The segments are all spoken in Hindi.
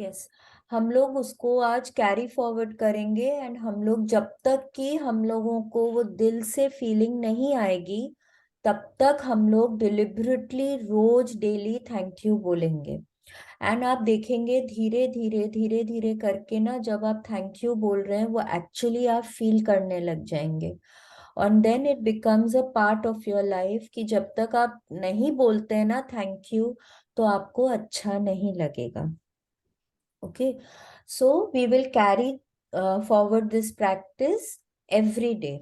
यस, हम लोग उसको आज कैरी फॉरवर्ड करेंगे एंड हम लोग जब तक कि हम लोगों को वो दिल से फीलिंग नहीं आएगी तब तक हम लोग डिलिबरेटली रोज डेली थैंक यू बोलेंगे। एंड आप देखेंगे धीरे धीरे धीरे धीरे करके ना, जब आप थैंक यू बोल रहे हैं वो एक्चुअली आप फील करने लग जाएंगे। और then it becomes a part of your life कि जब तक आप नहीं बोलते हैं ना थैंक यू तो आपको अच्छा नहीं लगेगा। Okay, so we will carry forward this practice every day.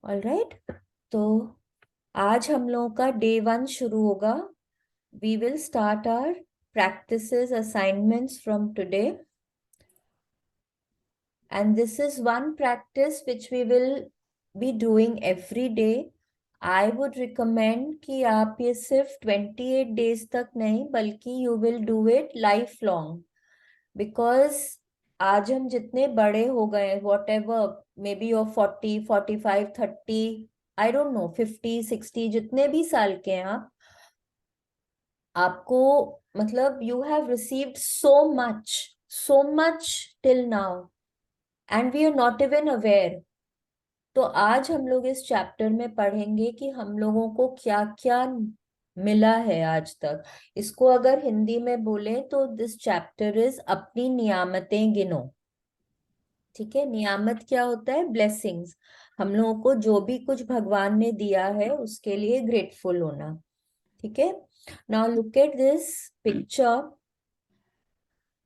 All right. तो आज हम लोगों का day 1 शुरू होगा। We will start our practices assignments from today. And this is one practice which we will be doing every day. I would recommend कि आप ये सिर्फ 28 days तक नहीं बल्कि you will do it lifelong. Because आज हम जितने बड़े हो गए, what ever may be of 40, 45, 30, I don't know, 50, 60, जितने भी साल के हैं आप, आपको मतलब you have received so much till now and we are not even aware. तो आज हम लोग इस चैप्टर में पढ़ेंगे कि हम लोगों को क्या क्या मिला है आज तक। इसको अगर हिंदी में बोले तो दिस चैप्टर इज अपनी नियामतें गिनो। ठीक है, नियामत क्या होता है? ब्लेसिंग्स। हम लोगों को जो भी कुछ भगवान ने दिया है उसके लिए ग्रेटफुल होना। ठीक है, now look at this picture.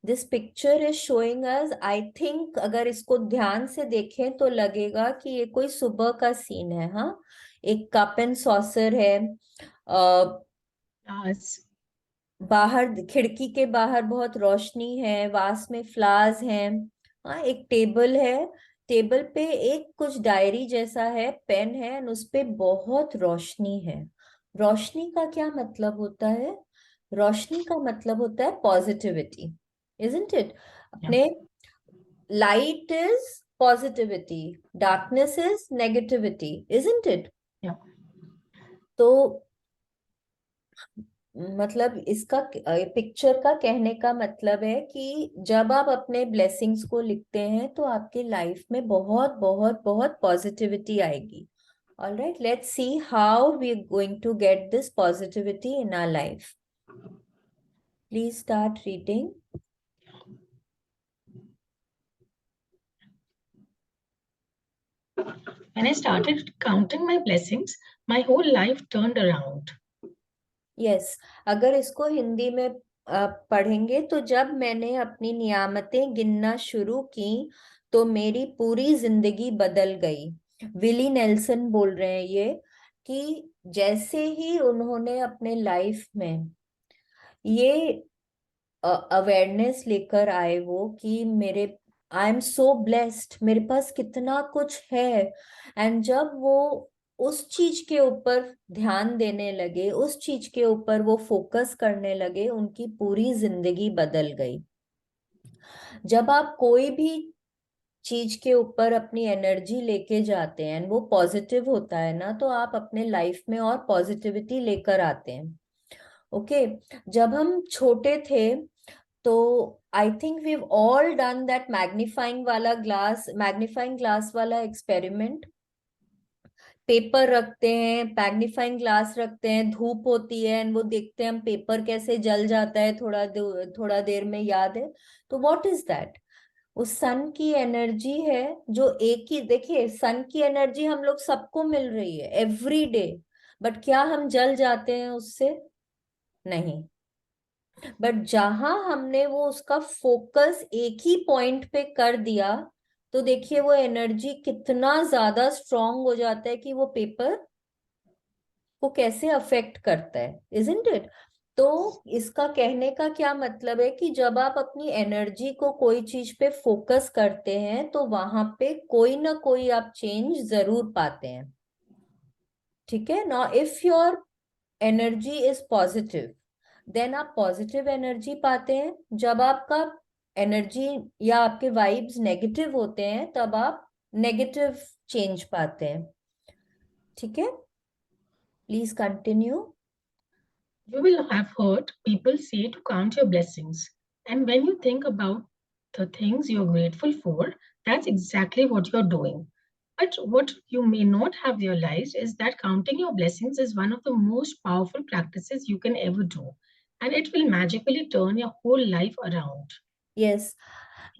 This picture is showing us, I think अगर इसको ध्यान से देखें तो लगेगा कि ये कोई सुबह का सीन है। हाँ, एक कप एंड सॉसर है, Yes. बाहर खिड़की के बाहर बहुत रोशनी है, वास में फ्लावर्स हैं। हाँ, एक टेबल है, टेबल पे एक कुछ डायरी जैसा है, पेन है और उस पे बहुत रोशनी है। रोशनी का क्या मतलब होता है? रोशनी का मतलब होता है पॉजिटिविटी, इजंट इट? Yeah. अपने light is positivity, darkness is negativity, isn't it? Yeah. तो मतलब इसका पिक्चर का कहने का मतलब है कि जब आप अपने ब्लेसिंग्स को लिखते हैं तो आपके लाइफ में बहुत बहुत बहुत पॉजिटिविटी आएगी। All right, let's see how we are going to get this positivity in our life. Please start reading. When I started counting my blessings, my whole life turned around. Yes, अगर इसको हिंदी में पढ़ेंगे तो जब मैंने अपनी नियामतें गिनना शुरू की तो मेरी पूरी जिंदगी बदल गई। विली नेल्सन बोल रहे हैं ये, कि जैसे ही उन्होंने अपने लाइफ में ये अवेयरनेस लेकर आए वो कि मेरे आई एम सो ब्लेस्ड, मेरे पास कितना कुछ है, एंड जब वो उस चीज के ऊपर ध्यान देने लगे, उस चीज के ऊपर वो फोकस करने लगे, उनकी पूरी जिंदगी बदल गई। जब आप कोई भी चीज के ऊपर अपनी एनर्जी लेके जाते हैं and वो पॉजिटिव होता है ना, तो आप अपने लाइफ में और पॉजिटिविटी लेकर आते हैं। ओके, जब हम छोटे थे तो I think we all done that magnifying glass वाला एक्सपेरिमेंट। पेपर रखते हैं, मैग्नीफाइंग ग्लास रखते हैं, धूप होती है एंड वो देखते हैं हम पेपर कैसे जल जाता है थोड़ा देर में, याद है? तो व्हाट इज दैट? उस सन की एनर्जी है जो एक ही, देखिए सन की एनर्जी हम लोग सबको मिल रही है एवरी डे, बट क्या हम जल जाते हैं उससे? नहीं। बट जहां हमने वो उसका फोकस एक ही पॉइंट पे कर दिया तो देखिए वो एनर्जी कितना ज्यादा स्ट्रांग हो जाता है कि वो पेपर को कैसे अफेक्ट करता है, इजंट इट? तो इसका कहने का क्या मतलब है कि जब आप अपनी एनर्जी को कोई चीज पे फोकस करते हैं तो वहां पे कोई ना कोई आप चेंज जरूर पाते हैं। ठीक है ना? If your energy is positive then आप पॉजिटिव एनर्जी पाते हैं। जब आपका एनर्जी या आपके वाइब्स नेगेटिव होते हैं तब आप नेगेटिव चेंज पाते हैं। ठीक है, please continue. You will have heard people say to count your blessings. And when you think about the things you're grateful for, that's exactly what you're doing. But what you may not have realized is that counting your blessings is one of the most powerful practices you can ever do. And it will magically turn your whole life around. Yes,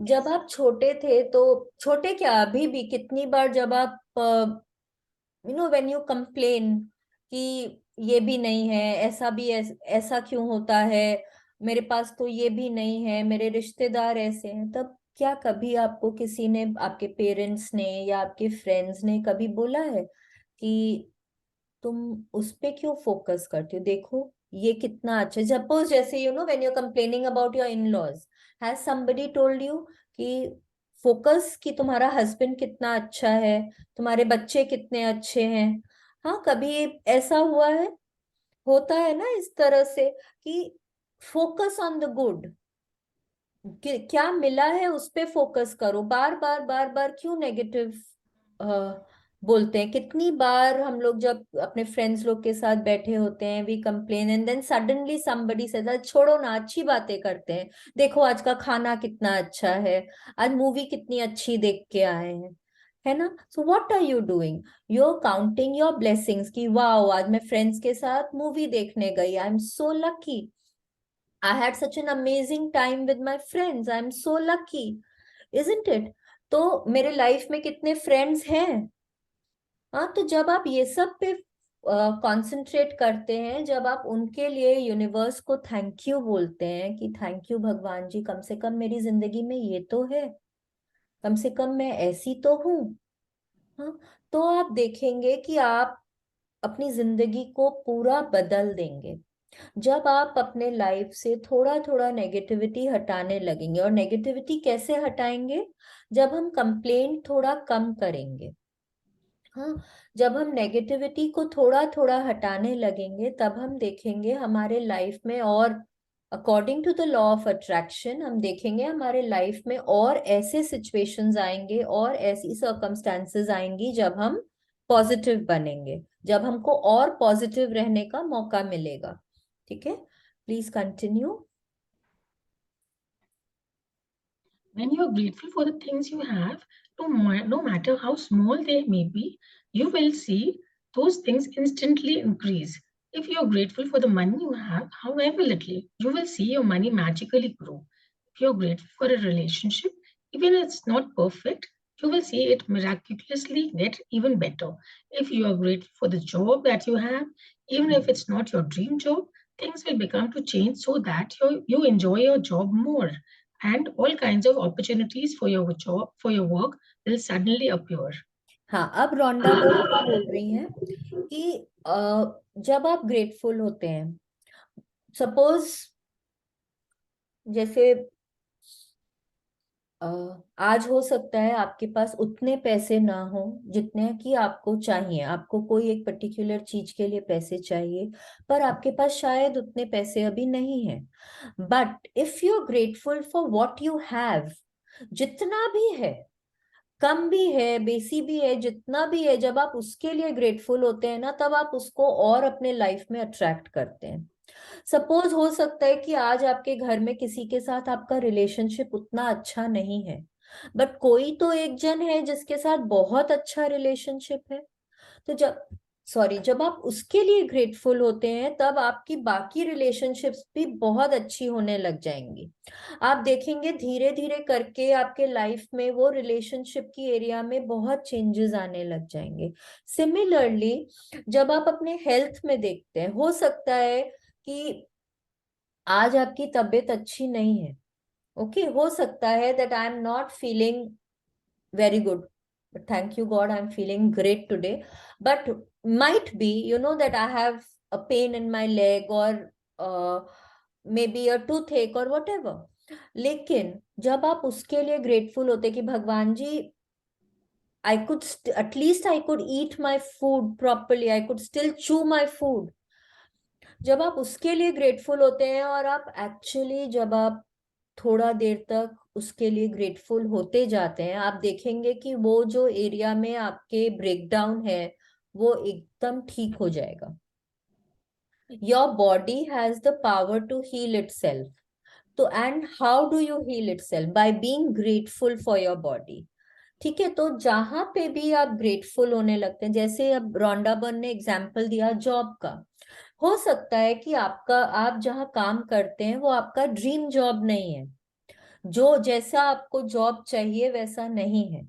जब आप छोटे थे तो, छोटे क्या अभी भी, कितनी बार जब आप व्हेन यू कंप्लेन कि ये भी नहीं है, ऐसा भी ऐसा क्यों होता है, मेरे पास तो ये भी नहीं है, मेरे रिश्तेदार ऐसे हैं, तब क्या कभी आपको किसी ने, आपके पेरेंट्स ने या आपके फ्रेंड्स ने कभी बोला है कि तुम उस पे क्यों फोकस करते हो, देखो ये कितना अच्छा है? सपोज जैसे when you complaining about your in laws, has somebody told you कि फोकस कि तुम्हारा हस्बैंड कितना अच्छा है, तुम्हारे बच्चे कितने अच्छे हैं? हाँ, कभी ऐसा हुआ है? होता है ना इस तरह से कि फोकस ऑन द गुड, क्या मिला है उस पे फोकस करो, बार बार बार बार क्यों नेगेटिव बोलते हैं? कितनी बार हम लोग जब अपने फ्रेंड्स लोग के साथ बैठे होते हैं, we complain and then suddenly somebody says, छोड़ो ना, अच्छी बातें करते हैं, देखो आज का खाना कितना अच्छा है, आज मूवी कितनी अच्छी देख के आए हैं, है ना? So what are you doing? You are counting your blessings कि वाओ, आज मैं फ्रेंड्स के साथ मूवी देखने गई, I am so lucky, I had such an amazing time with my friends. I'm so lucky, isn't it? तो मेरे लाइफ में कितने फ्रेंड्स हैं? हाँ, तो जब आप ये सब पे कंसंट्रेट करते हैं, जब आप उनके लिए यूनिवर्स को थैंक यू बोलते हैं कि थैंक यू भगवान जी, कम से कम मेरी जिंदगी में ये तो है, कम से कम मैं ऐसी तो हूँ, हाँ, तो आप देखेंगे कि आप अपनी जिंदगी को पूरा बदल देंगे। जब आप अपने लाइफ से थोड़ा थोड़ा नेगेटिविटी हटाने लगेंगे, और नेगेटिविटी कैसे हटाएंगे? जब हम कंप्लेंट थोड़ा कम करेंगे, हाँ, जब हम नेगेटिविटी को थोड़ा थोड़ा हटाने लगेंगे, तब हम देखेंगे हमारे लाइफ में, और according to the law of attraction, हम देखेंगे हमारे लाइफ में और ऐसे सिचुएशंस आएंगे और ऐसी सर्कमस्टांसेस आएंगी जब हम पॉजिटिव बनेंगे, जब हमको और पॉजिटिव रहने का मौका मिलेगा। ठीक है, please continue. When you are grateful for the things you have, no matter how small they may be, you will see those things instantly increase. If you are grateful for the money you have, however little, you will see your money magically grow. If you are grateful for a relationship, even if it's not perfect, you will see it miraculously get even better. If you are grateful for the job that you have, even if it's not your dream job, things will become to change so that you enjoy your job more, and all kinds of opportunities for your job, for your work will suddenly appear. हाँ, अब रोंडा बड़ी बोल रही हैं कि जब आप ग्रेटफुल होते हैं, सपोज जैसे आज हो सकता है आपके पास उतने पैसे ना हो जितने कि आपको चाहिए, आपको कोई एक पर्टिकुलर चीज के लिए पैसे चाहिए, पर आपके पास शायद उतने पैसे अभी नहीं है। But if you are grateful for what you have, जितना भी है, कम भी है, बेसी भी है, जितना भी है, जब आप उसके लिए ग्रेटफुल होते हैं ना, तब आप उसको और अपने लाइफ में अट्रैक्ट करते हैं। सपोज हो सकता है कि आज आपके घर में किसी के साथ आपका रिलेशनशिप उतना अच्छा नहीं है, बट कोई तो एक जन है जिसके साथ बहुत अच्छा रिलेशनशिप है, तो जब आप उसके लिए ग्रेटफुल होते हैं, तब आपकी बाकी रिलेशनशिप्स भी बहुत अच्छी होने लग जाएंगी। आप देखेंगे धीरे धीरे करके आपके लाइफ में वो रिलेशनशिप की एरिया में बहुत चेंजेस आने लग जाएंगे। सिमिलरली, जब आप अपने हेल्थ में देखते हैं, हो सकता है कि आज आपकी तबीयत अच्छी नहीं है, ओके, हो सकता है that I am not feeling very good, but thank you god I'm feeling great today, but might be that I have a pain in my leg, or uh, maybe a toothache or whatever, लेकिन जब आप उसके लिए ग्रेटफुल होते कि भगवान जी, I could at least I could eat my food properly, I could still chew my food, जब आप उसके लिए ग्रेटफुल होते हैं, और आप एक्चुअली जब आप थोड़ा देर तक उसके लिए ग्रेटफुल होते जाते हैं, आप देखेंगे कि वो जो एरिया में आपके ब्रेकडाउन है वो एकदम ठीक हो जाएगा। Your body has the power to heal itself. तो and how do you heal itself? By being grateful for your body. ठीक है, तो जहां पे भी आप ग्रेटफुल होने लगते हैं, जैसे अब रोंडा बर्न ने एग्जाम्पल दिया जॉब का, हो सकता है कि आपका, आप जहां काम करते हैं वो आपका ड्रीम जॉब नहीं है, जो जैसा आपको जॉब चाहिए वैसा नहीं है,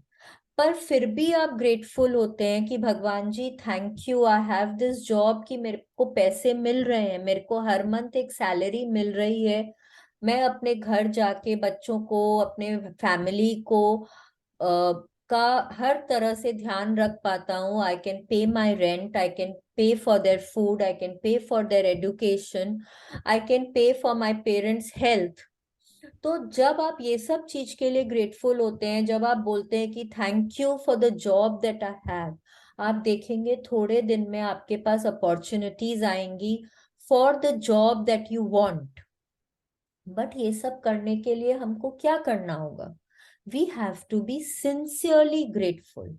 पर फिर भी आप ग्रेटफुल होते हैं कि भगवान जी thank you, I have this job, कि मेरे को पैसे मिल रहे हैं, मेरे को हर मंथ एक सैलरी मिल रही है, मैं अपने घर जाके बच्चों को, अपने फैमिली को का हर तरह से ध्यान रख पाता हूँ। I can pay my rent, I can pay for their food, I can pay for their education, I can pay for my parents health. तो जब आप ये सब चीज के लिए ग्रेटफुल होते हैं, जब आप बोलते हैं कि thank you for the job that I have, आप देखेंगे थोड़े दिन में आपके पास अपॉर्चुनिटीज आएंगी for the job that you want. But ये सब करने के लिए हमको क्या करना होगा? We have to be sincerely grateful.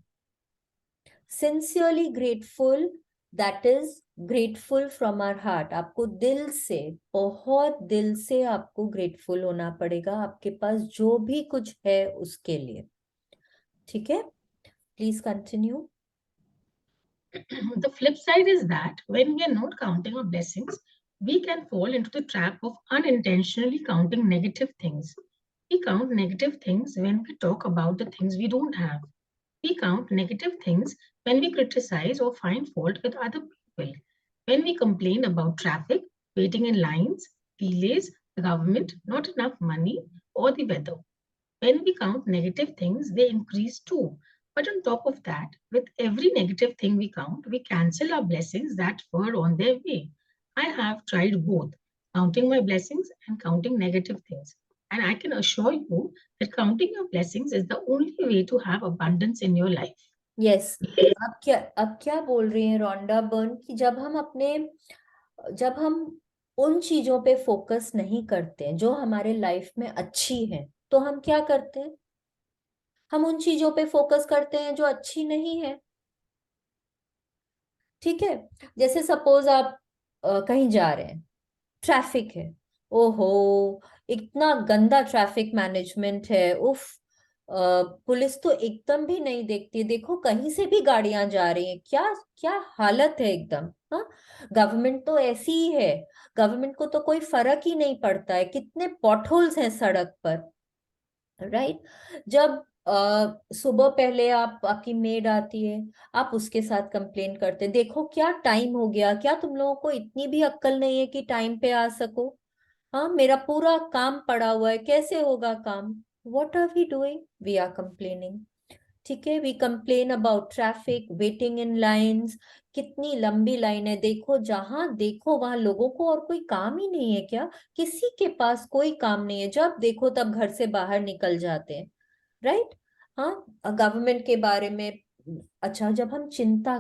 Sincerely grateful, that is grateful from our heart. आपको दिल से, बहुत दिल से आपको ग्रेटफुल होना पड़ेगा आपके पास जो भी कुछ है उसके लिए। ठीक है, please continue. The flip side is that when we are not counting our blessings, we can fall into the trap of unintentionally counting negative things. We count negative things when we talk about the things we don't have. We count negative things when we criticize or find fault with other people. When we complain about traffic, waiting in lines, delays, the government, not enough money, or the weather. When we count negative things, they increase too. But on top of that, with every negative thing we count, we cancel our blessings that were on their way. I have tried both, counting my blessings and counting negative things. And I can assure you that counting your blessings is the only way to have abundance in your life. Yes, अब क्या बोल रही हैं रोंडा बर्न कि जब हम उन चीजों पे फोकस नहीं करते हैं जो हमारे लाइफ में अच्छी हैं, तो हम क्या करते हैं? हम उन चीजों पे फोकस करते हैं जो अच्छी नहीं है। ठीक है, जैसे सपोज आप कहीं जा रहे हैं, ट्रैफिक है, ओहो, इतना गंदा ट्रैफिक मैनेजमेंट है, उफ, पुलिस तो एकदम भी नहीं देखती, देखो कहीं से भी गाड़ियां जा रही हैं, क्या क्या हालत है एकदम। हाँ, गवर्नमेंट तो ऐसी ही है, गवर्नमेंट को तो कोई फर्क ही नहीं पड़ता है, कितने पॉटहोल्स हैं सड़क पर, राइट? जब सुबह पहले आपकी मेड आती है, आप उसके साथ कंप्लेन करते, देखो क्या टाइम हो गया, क्या तुम लोगों को इतनी भी अक्ल नहीं है कि टाइम पे आ सको? हाँ, मेरा पूरा काम पड़ा हुआ है, कैसे होगा काम? What are we doing? We are complaining. ठीक है, we complain about traffic, waiting in lines, कितनी लंबी लाइन है, देखो जहां देखो वहां लोगों को और कोई काम ही नहीं है क्या? किसी के पास कोई काम नहीं है, जब देखो तब घर से बाहर निकल जाते हैं, राइट? हाँ, गवर्नमेंट के बारे में, अच्छा, जब हम चिंता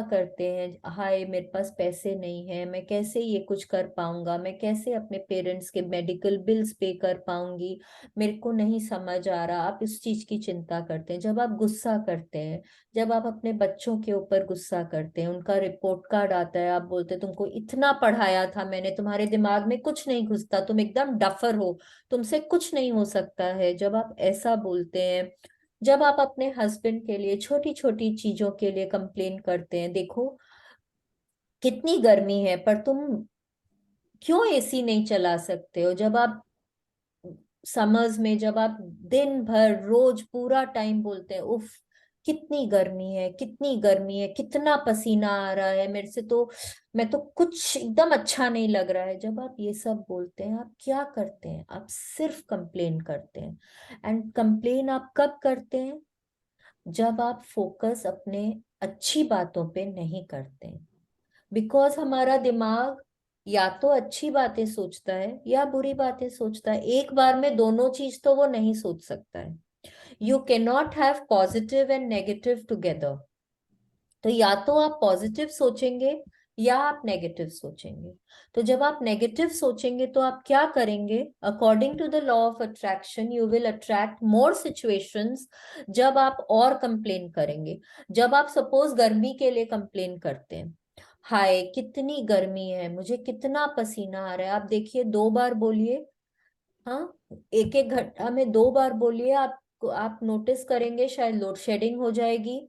करते हैं, हाय मेरे पास पैसे नहीं है, मैं कैसे ये कुछ कर पाऊंगा, मैं कैसे अपने पेरेंट्स के मेडिकल बिल्स पे कर पाऊंगी, मेरे को नहीं समझ आ रहा, आप इस चीज की चिंता करते हैं। जब आप गुस्सा करते हैं, जब आप अपने बच्चों के ऊपर गुस्सा करते हैं, उनका रिपोर्ट कार्ड आता है, आप बोलते हैं तुमको इतना पढ़ाया था मैंने, तुम्हारे दिमाग में कुछ नहीं घुसता, तुम एकदम डफर हो, तुमसे कुछ नहीं हो सकता है, जब आप ऐसा बोलते हैं, जब आप अपने हस्बैंड के लिए छोटी छोटी चीजों के लिए कंप्लेन करते हैं, देखो कितनी गर्मी है पर तुम क्यों एसी नहीं चला सकते हो, जब आप समर्स में, जब आप दिन भर रोज पूरा टाइम बोलते हैं उफ, कितनी गर्मी है, कितनी गर्मी है, कितना पसीना आ रहा है मेरे से, तो मैं तो कुछ एकदम अच्छा नहीं लग रहा है, जब आप ये सब बोलते हैं, आप क्या करते हैं? आप सिर्फ कंप्लेन करते हैं। एंड कंप्लेन आप कब करते हैं? जब आप फोकस अपने अच्छी बातों पे नहीं करते, बिकॉज हमारा दिमाग या तो अच्छी बातें सोचता है या बुरी बातें सोचता है, एक बार में दोनों चीज तो वो नहीं सोच सकता है। You can not have positive and negative together. तो या तो आप पॉजिटिव सोचेंगे या आप नेगेटिव सोचेंगे। तो जब आप नेगेटिव सोचेंगे तो आप क्या करेंगे? According to the law of attraction, you will attract more situations जब आप और कंप्लेन करेंगे। जब आप सपोज गर्मी के लिए कंप्लेन करते हैं, हाय कितनी गर्मी है, मुझे कितना पसीना आ रहा है। आप देखिए, 2 बार बोलिए। हाँ, एक एक घंटा में 2 बार बोलिए। आप नोटिस करेंगे शायद लोड शेडिंग हो जाएगी,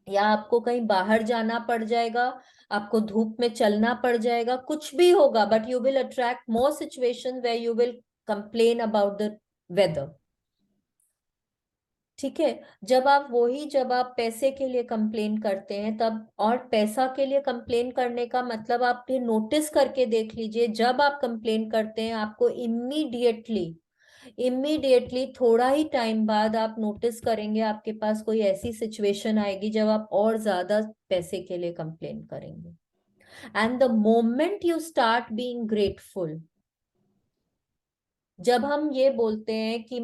या आपको कहीं बाहर जाना पड़ जाएगा, आपको धूप में चलना पड़ जाएगा, कुछ भी होगा, but you will attract more situation where you will complain about the weather. ठीक है। जब आप पैसे के लिए कंप्लेन करते हैं तब, और पैसा के लिए कंप्लेन करने का मतलब, आप ये नोटिस करके देख लीजिए, जब आप कंप्लेन करते हैं आपको इमीडिएटली इमीडिएटली थोड़ा ही टाइम बाद आप नोटिस करेंगे आपके पास कोई ऐसी सिचुएशन आएगी जब आप और ज्यादा पैसे के लिए कंप्लेन करेंगे। And the moment you start being grateful, जब हम ये बोलते हैं कि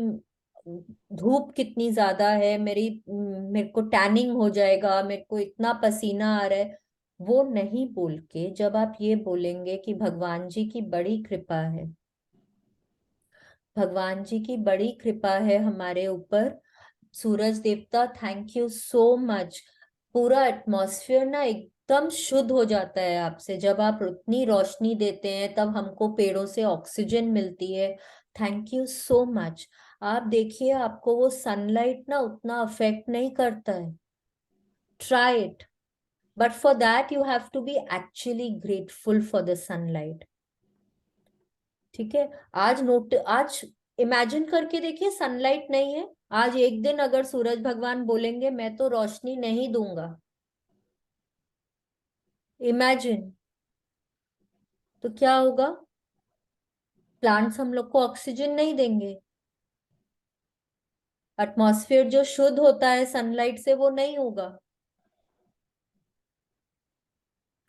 धूप कितनी ज्यादा है, मेरे को टैनिंग हो जाएगा, मेरे को इतना पसीना आ रहा है, वो नहीं बोल के जब आप ये बोलेंगे कि भगवान जी की बड़ी कृपा है, भगवान जी की बड़ी कृपा है हमारे ऊपर, सूरज देवता थैंक यू सो मच, पूरा एटमॉस्फेयर ना एकदम शुद्ध हो जाता है आपसे, जब आप उतनी रोशनी देते हैं तब हमको पेड़ों से ऑक्सीजन मिलती है, थैंक यू सो मच। आप देखिए, आपको वो सनलाइट ना उतना अफेक्ट नहीं करता है। Try it, but for that you have to be actually grateful for the sunlight. ठीक है। आज इमेजिन करके देखिए, सनलाइट नहीं है, आज एक दिन अगर सूरज भगवान बोलेंगे मैं तो रोशनी नहीं दूंगा, इमेजिन, तो क्या होगा? प्लांट्स हम लोग को ऑक्सीजन नहीं देंगे, एटमॉस्फेयर जो शुद्ध होता है सनलाइट से वो नहीं होगा,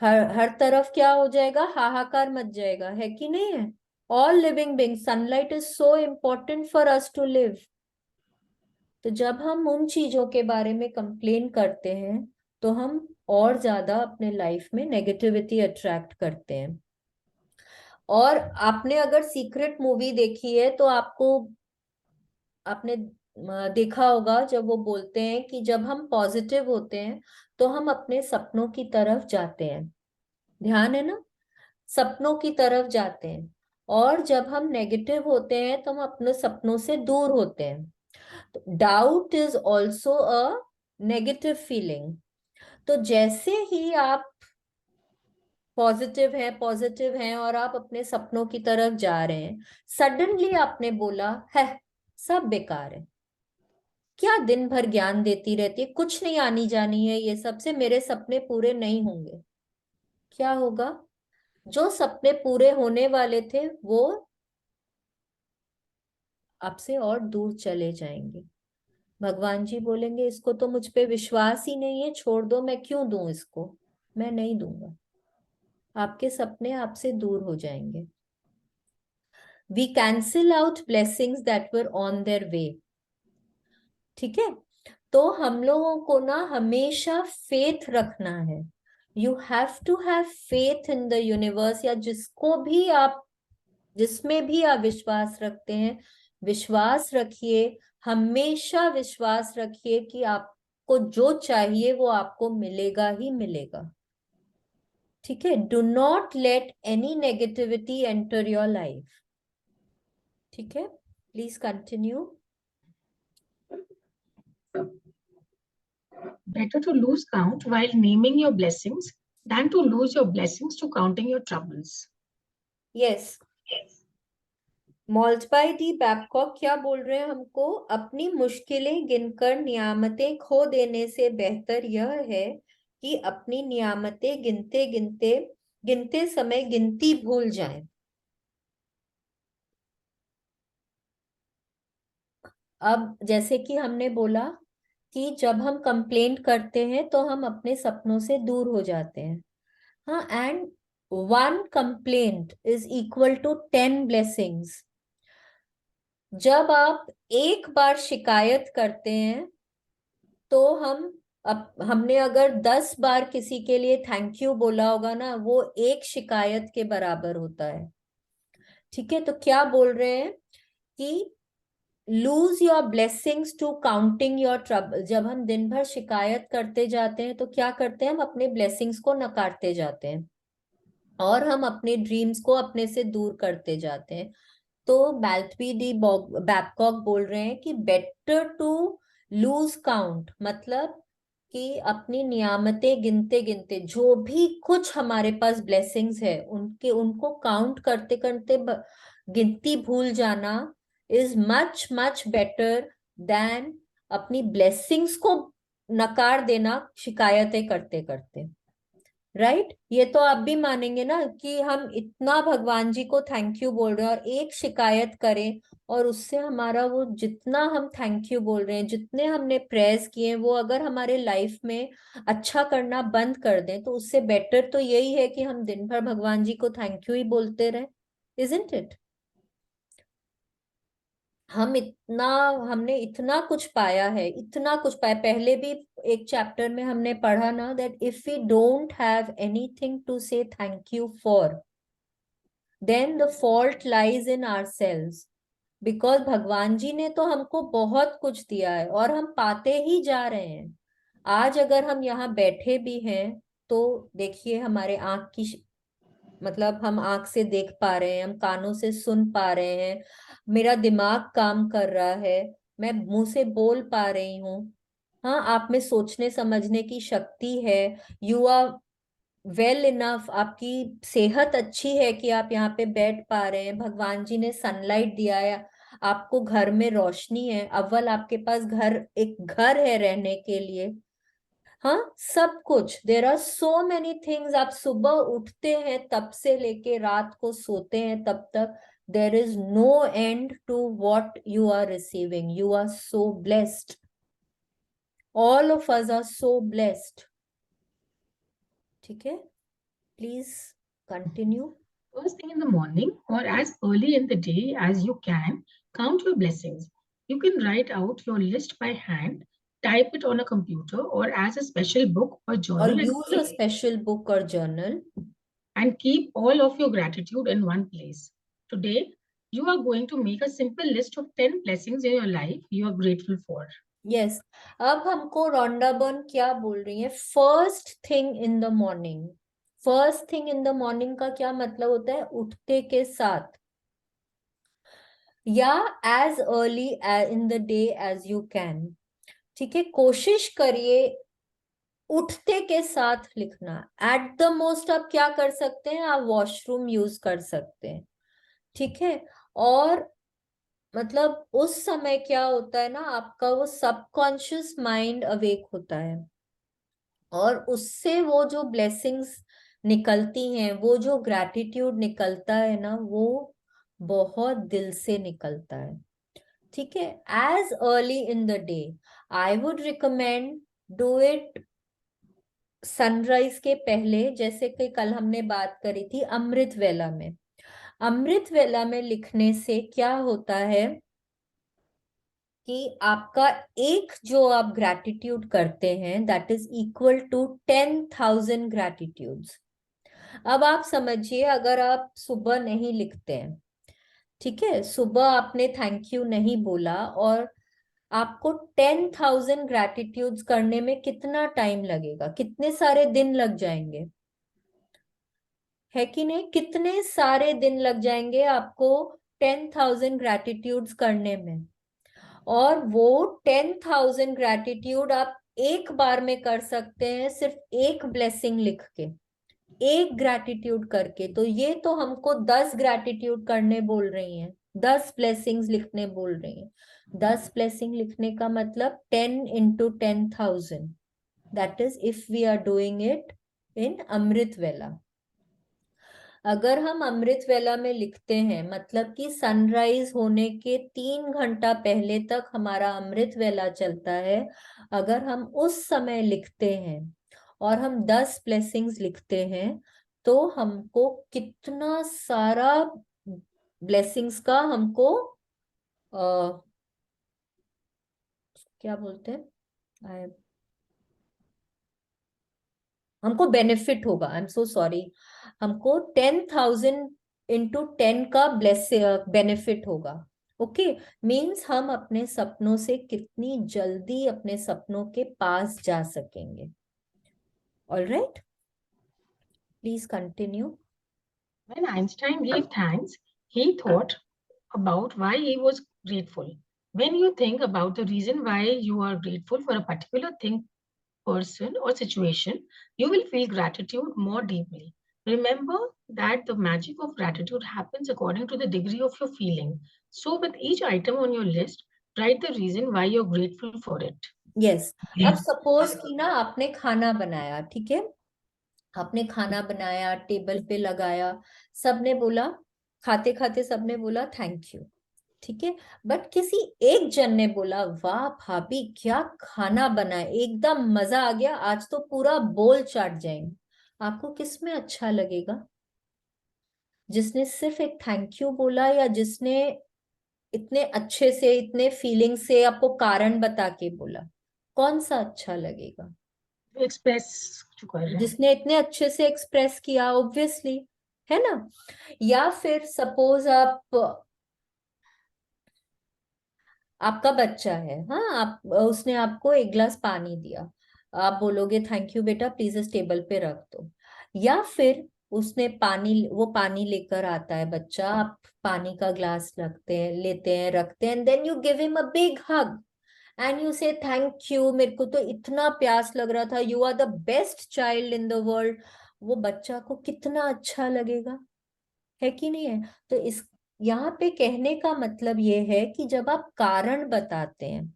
हर तरफ क्या हो जाएगा, हाहाकार मच जाएगा, है कि नहीं है? All living being, sunlight is so important for us to live. तो जब हम उन चीजों के बारे में कंप्लेन करते हैं तो हम और ज्यादा अपने लाइफ में नेगेटिविटी अट्रैक्ट करते हैं। और आपने अगर सीक्रेट मूवी देखी है तो आपने देखा होगा, जब वो बोलते हैं कि जब हम पॉजिटिव होते हैं तो हम अपने सपनों की तरफ जाते हैं, ध्यान है ना, सपनों की तरफ जाते हैं, और जब हम नेगेटिव होते हैं तो हम अपने सपनों से दूर होते हैं। Doubt is also a negative feeling. तो जैसे ही आप पॉजिटिव हैं और आप अपने सपनों की तरफ जा रहे हैं, सडनली आपने बोला है सब बेकार है, क्या दिन भर ज्ञान देती रहती है, कुछ नहीं आनी जानी है, ये सबसे मेरे सपने पूरे नहीं होंगे। क्या होगा? जो सपने पूरे होने वाले थे वो आपसे और दूर चले जाएंगे। भगवान जी बोलेंगे इसको तो मुझ पे विश्वास ही नहीं है, छोड़ दो, मैं क्यों दूं इसको, मैं नहीं दूंगा। आपके सपने आपसे दूर हो जाएंगे। We cancel out blessings that were on their way. ठीक है। तो हम लोगों को ना हमेशा फेथ रखना है। You have to have faith in the universe, या जिसमें भी आप विश्वास रखते हैं, विश्वास रखिए, हमेशा विश्वास रखिए कि आपको जो चाहिए वो आपको मिलेगा ही मिलेगा। ठीक है। Do not let any negativity enter your life. ठीक है, please continue. Better to lose count while naming your blessings than to lose your blessings to counting your troubles. Yes, Maltbie D Babcock क्या बोल रहे हैं हमको? अपनी मुश्किलें गिनकर नियामतें खो देने से बेहतर यह है कि अपनी नियामतें गिनते गिनते गिनते समय गिनती भूल जाएं। अब जैसे कि हमने बोला कि जब हम कंप्लेंट करते हैं तो हम अपने सपनों से दूर हो जाते हैं। हाँ, and 1 complaint is equal to 10 blessings. जब आप एक बार शिकायत करते हैं तो हमने अगर 10 बार किसी के लिए थैंक यू बोला होगा ना, वो एक शिकायत के बराबर होता है। ठीक है। तो क्या बोल रहे हैं कि lose your blessings to counting your trouble. जब हम दिन भर शिकायत करते जाते हैं तो क्या करते हैं, हम अपने ब्लेसिंग्स को नकारते जाते हैं और हम अपने ड्रीम्स को अपने से दूर करते जाते हैं। तो मैल्थबी डी बैबकॉक बोल रहे हैं कि बेटर टू लूज काउंट, मतलब कि अपनी नियामतें गिनते गिनते जो भी कुछ हमारे पास ब्लेसिंग्स है उनके उनको काउंट करते करते गिनती भूल जाना is much much better than अपनी ब्लेसिंग्स को नकार देना शिकायतें करते करते। राइट ये तो आप भी मानेंगे ना कि हम इतना भगवान जी को थैंक यू बोल रहे हैं और एक शिकायत करें और उससे हमारा वो जितना हम थैंक यू बोल रहे हैं, जितने हमने प्रेयर्स किए हैं, वो अगर हमारे लाइफ में अच्छा करना बंद कर दें तो उससे बेटर तो यही है कि हम दिन भर भगवान जी को थैंक यू ही बोलते रहे। Isn't it? हमने इतना कुछ पाया है, इतना कुछ पाया। पहले भी एक चैप्टर में हमने पढ़ा ना that if we don't have anything to say thank you for, then the fault lies in ourselves. Because भगवान जी ने तो हमको बहुत कुछ दिया है और हम पाते ही जा रहे हैं। आज अगर हम यहाँ बैठे भी हैं तो देखिए हमारे आंख की मतलब हम आंख से देख पा रहे हैं, हम कानों से सुन पा रहे हैं, मेरा दिमाग काम कर रहा है, मैं मुंह से बोल पा रही हूँ। हाँ, आप में सोचने समझने की शक्ति है, यू आर वेल इनफ, आपकी सेहत अच्छी है कि आप यहाँ पे बैठ पा रहे हैं, भगवान जी ने सनलाइट दिया है, आपको घर में रोशनी है, अव्वल आपके पास एक घर है रहने के लिए। हाँ, सब कुछ, there are so many things. आप सुबह उठते हैं तब से लेके रात को सोते हैं तब तक, there is no end to what you are receiving. You are so blessed, all of us are so blessed. ठीक है, please continue. First thing in the morning or as early in the day as you can, count your blessings. You can write out your list by hand, type it on a computer or as a special book or और journal use a special book और journal. and keep all of your gratitude in one place. Today, you are going to make a simple list of 10 blessings in your life you are grateful for. Yes, अब हमको रोंडा बर्न क्या बोल रही है, first thing in the morning. First thing in the morning का क्या मतलब होता है, उठते के साथ या as early in the day as you can. ठीक है, कोशिश करिए उठते के साथ लिखना। एट द मोस्ट आप क्या कर सकते हैं, आप वॉशरूम यूज कर सकते हैं। ठीक है, और मतलब उस समय क्या होता है ना, आपका वो सबकॉन्शियस माइंड अवेक होता है और उससे वो जो ब्लेसिंग्स निकलती हैं, वो जो ग्रैटिट्यूड निकलता है ना, वो बहुत दिल से निकलता है। ठीक है, as early in the day I would recommend do it sunrise के पहले। जैसे कि कल हमने बात करी थी अमृत वेला में, अमृत वेला में लिखने से क्या होता है कि आपका एक जो आप ग्रैटिट्यूड करते हैं दैट इज इक्वल टू 10,000 ग्रैटिट्यूड्स। अब आप समझिए, अगर आप सुबह नहीं लिखते हैं, ठीक है, सुबह आपने थैंक यू नहीं बोला और आपको 10,000 ग्रैटिट्यूड्स करने में कितना टाइम लगेगा, कितने सारे दिन लग जाएंगे, है कि नहीं? कितने सारे दिन लग जाएंगे आपको 10,000 ग्रैटिट्यूड्स करने में। और वो 10,000 ग्रैटिट्यूड आप एक बार में कर सकते हैं सिर्फ एक ब्लेसिंग लिख के, एक ग्रैटिट्यूड करके। तो ये तो हमको 10 ग्रैटिट्यूड करने बोल रही हैं, 10 ब्लेसिंग्स लिखने बोल रही हैं। 10 ब्लेसिंग लिखने का मतलब 10 into 10,000, that is if we are doing it in Amrit Vela. अगर हम अमृत वेला में लिखते हैं मतलब कि सनराइज होने के 3 घंटा पहले तक हमारा अमृत वेला चलता है, अगर हम उस समय लिखते हैं और हम 10 ब्लेसिंग्स लिखते हैं तो हमको कितना सारा ब्लेसिंग्स का हमको क्या बोलते हैं, हमको बेनिफिट होगा। आई एम सो सॉरी, हमको 10,000 इंटू 10 का बेनिफिट होगा। ओके, मीन्स हम अपने सपनों से कितनी जल्दी अपने सपनों के पास जा सकेंगे. All right, please continue. When Einstein gave thanks, he thought about why he was grateful. When you think about the reason why you are grateful for a particular thing, person, or situation, you will feel gratitude more deeply. Remember that the magic of gratitude happens according to the degree of your feeling. So, with each item on your list, write the reason why you're grateful for it. Yes. अब Yes. सपोज कि ना आपने खाना बनाया, ठीक है, आपने खाना बनाया, टेबल पे लगाया, सबने बोला, खाते खाते सबने बोला थैंक यू, ठीक है. बट किसी एक जन ने बोला, वाह भाभी क्या खाना बना है, एकदम मजा आ गया, आज तो पूरा बोल चाट जाएंगे. आपको किस में अच्छा लगेगा? जिसने सिर्फ एक थैंक यू बोला, या जिसने इतने अच्छे से, इतने फीलिंग से आपको कारण बता के बोला? कौन सा अच्छा लगेगा? एक्सप्रेस जो कर रहे हैं. जिसने इतने अच्छे से एक्सप्रेस किया, ऑब्वियसली, है ना. या फिर सपोज आपका बच्चा है, हाँ, आप उसने आपको एक ग्लास पानी दिया, आप बोलोगे थैंक यू बेटा, प्लीज इस टेबल पे रख दो. या फिर उसने वो पानी लेकर आता है बच्चा, आप पानी का ग्लास रखते हैं, लेते हैं, रखते हैं, then you give him a big hug and you say thank you, मेरे को तो इतना प्यास लग रहा था, you are the best child in the world. वो बच्चा को कितना अच्छा लगेगा, है कि नहीं है? तो इस यहाँ पे कहने का मतलब ये है कि जब आप कारण बताते हैं,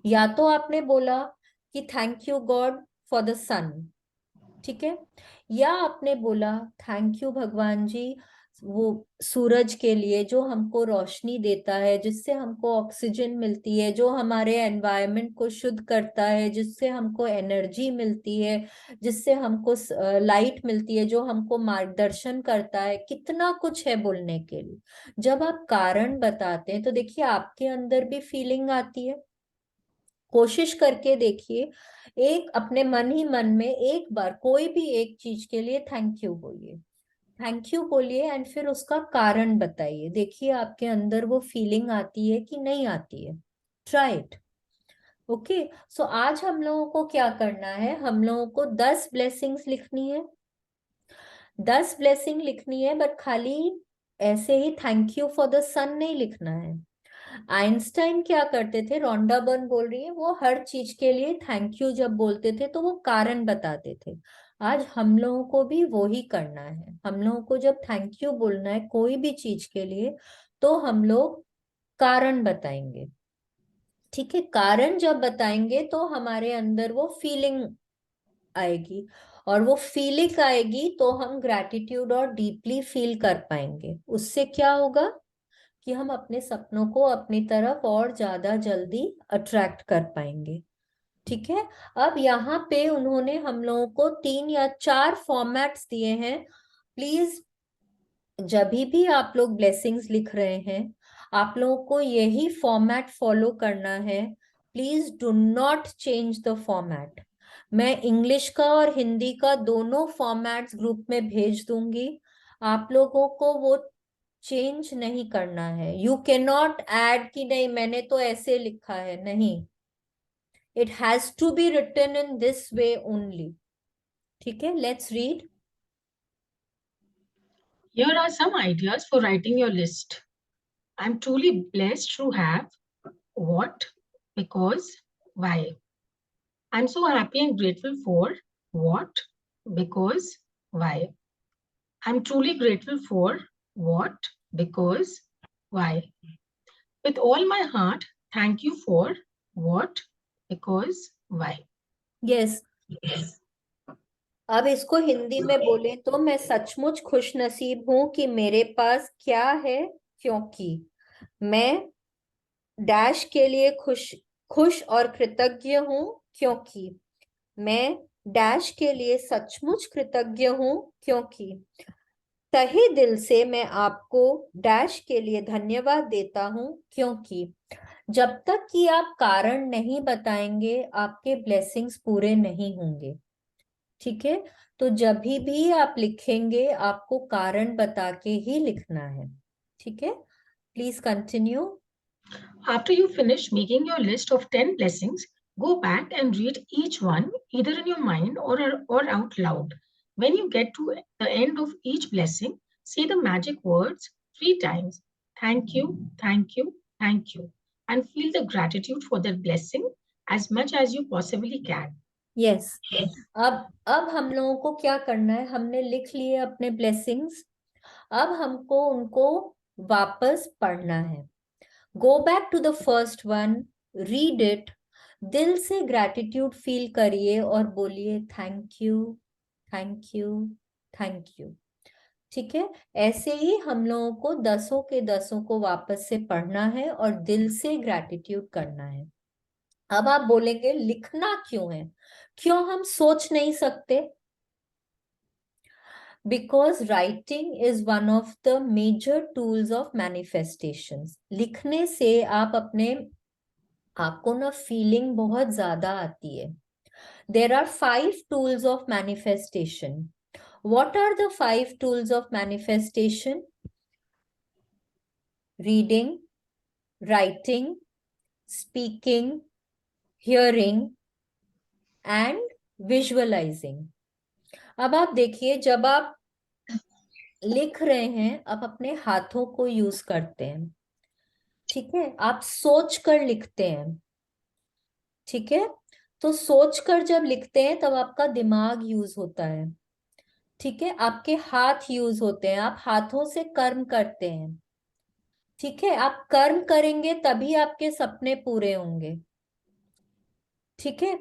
या तो आपने बोला कि thank you God for the sun, ठीक है, या आपने बोला थैंक यू भगवान जी वो सूरज के लिए, जो हमको रोशनी देता है, जिससे हमको ऑक्सीजन मिलती है, जो हमारे एनवायरनमेंट को शुद्ध करता है, जिससे हमको एनर्जी मिलती है, जिससे हमको लाइट मिलती है, जो हमको मार्गदर्शन करता है. कितना कुछ है बोलने के लिए. जब आप कारण बताते हैं तो देखिए आपके अंदर भी फीलिंग आती है. कोशिश करके देखिए, एक अपने मन ही मन में एक बार कोई भी एक चीज के लिए थैंक यू बोलिए, थैंक यू बोलिए, एंड फिर उसका कारण बताइए. देखिए आपके अंदर वो फीलिंग आती है कि नहीं आती है. Try it. ओके, सो आज हम लोगों को क्या करना है, हम लोगों को 10 ब्लेसिंग्स लिखनी है. 10 ब्लेसिंग लिखनी है, बट खाली ऐसे ही थैंक यू फॉर द सन नहीं लिखना है. आइंस्टाइन क्या करते थे, रोंडा बर्न बोल रही है, वो हर चीज के लिए थैंक यू जब बोलते थे तो वो कारण बताते थे. आज हम लोगों को भी वो ही करना है. हम लोगों को जब थैंक यू बोलना है कोई भी चीज के लिए, तो हम लोग कारण बताएंगे. ठीक है, कारण जब बताएंगे तो हमारे अंदर वो फीलिंग आएगी, और वो फीलिंग आएगी तो हम ग्रैटिट्यूड और डीपली फील कर पाएंगे. उससे क्या होगा कि हम अपने सपनों को अपनी तरफ और ज्यादा जल्दी अट्रैक्ट कर पाएंगे. ठीक है. अब यहाँ पे उन्होंने हम लोगों को 3 या 4 फॉर्मेट्स दिए हैं. प्लीज, जब भी आप लोग ब्लेसिंग्स लिख रहे हैं, आप लोगों को यही फॉर्मेट फॉलो करना है. Please do not change the format. मैं इंग्लिश का और हिंदी का दोनों फॉर्मेट्स ग्रुप में भेज दूंगी. आप लोगों को वो चेंज नहीं करना है. यू कैन नॉट ऐड कि नहीं मैंने तो ऐसे लिखा है, नहीं. It has to be written in this way only. ठीक है, let's read. Here are some ideas for writing your list. I'm truly blessed to have what, because, why. I'm so happy and grateful for what, because, why. I'm truly grateful for what, because, why. With all my heart, thank you for what, because, why. Yes. अब इसको हिंदी में बोले तो, मैं सचमुच खुश नसीब हूं कि मेरे पास क्या है, क्योंकि मैं डैश के लिए खुश खुश और कृतज्ञ हूं, क्योंकि मैं डैश के लिए सचमुच कृतज्ञ हूं, क्योंकि तहे दिल से मैं आपको डैश के लिए धन्यवाद देता हूं, क्योंकि जब तक कि आप कारण नहीं बताएंगे आपके ब्लेसिंग्स पूरे नहीं होंगे. ठीक है, तो जब भी आप लिखेंगे आपको कारण बता के ही लिखना है. ठीक है, please continue. After you finish making your list of 10 blessings, go back and read each one either in your mind or out loud. When you get to the end of each blessing, say the magic words 3 times: thank you, thank you, thank you, and feel the gratitude for that blessing as much as you possibly can. Yes, अब हम लोगों को क्या करना है, हमने लिख लिए अपने ब्लेसिंग्स, अब हमको उनको वापस पढ़ना है. Go back to the first one, read it, दिल से ग्रैटिट्यूड फील करिए और बोलिए thank you, thank you, thank you. ठीक है, ऐसे ही हम लोगों को दसों के दसों को वापस से पढ़ना है और दिल से ग्रैटिट्यूड करना है. अब आप बोलेंगे लिखना क्यों है, क्यों हम सोच नहीं सकते? Because writing is one of the major tools of manifestations. लिखने से आपको ना फीलिंग बहुत ज्यादा आती है. There are 5 tools of manifestation. What are the 5 tools of manifestation? Reading, writing, speaking, hearing and visualizing. अब आप देखिए, जब आप लिख रहे हैं, आप अपने हाथों को यूज करते हैं. ठीक है, आप सोच कर लिखते हैं. ठीक है, तो सोच कर जब लिखते हैं तब आपका दिमाग यूज होता है. ठीक है, आपके हाथ यूज होते हैं, आप हाथों से कर्म करते हैं. ठीक है, आप कर्म करेंगे तभी आपके सपने पूरे होंगे. ठीक है,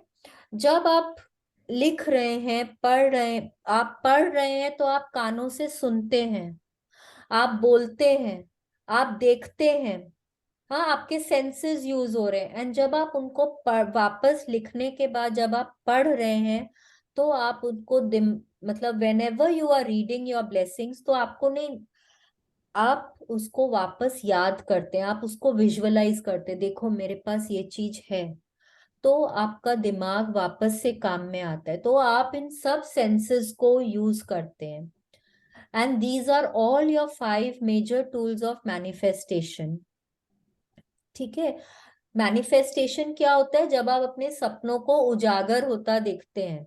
जब आप लिख रहे हैं, आप पढ़ रहे हैं तो आप कानों से सुनते हैं, आप बोलते हैं, आप देखते हैं. हाँ, आपके सेंसेस यूज हो रहे हैं. एंड जब आप उनको वापस लिखने के बाद जब आप पढ़ रहे हैं तो आप उनको मतलब whenever you are reading your blessings, तो आपको नहीं, आप उसको वापस याद करते हैं, आप उसको विजुअलाइज करते हैं, देखो मेरे पास ये चीज है. तो आपका दिमाग वापस से काम में आता है, तो आप इन सब सेंसेस को यूज करते हैं. And these are all your 5 major tools of manifestation. ठीक है, मैनिफेस्टेशन क्या होता है? जब आप अपने सपनों को उजागर होता देखते हैं,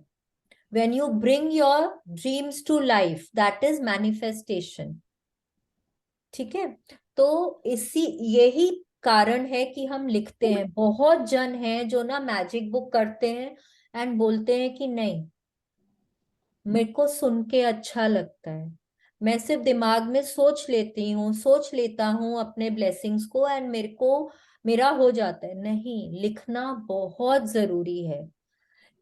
when you bring your dreams to life, that is manifestation. ठीक है, तो यही कारण है कि हम लिखते हैं. बहुत जन हैं जो ना मैजिक बुक करते हैं एंड बोलते हैं कि नहीं, मेरे को सुन के अच्छा लगता है, मैं सिर्फ दिमाग में सोच लेता हूँ अपने ब्लेसिंग्स को एंड मेरा हो जाता है. नहीं, लिखना बहुत जरूरी है.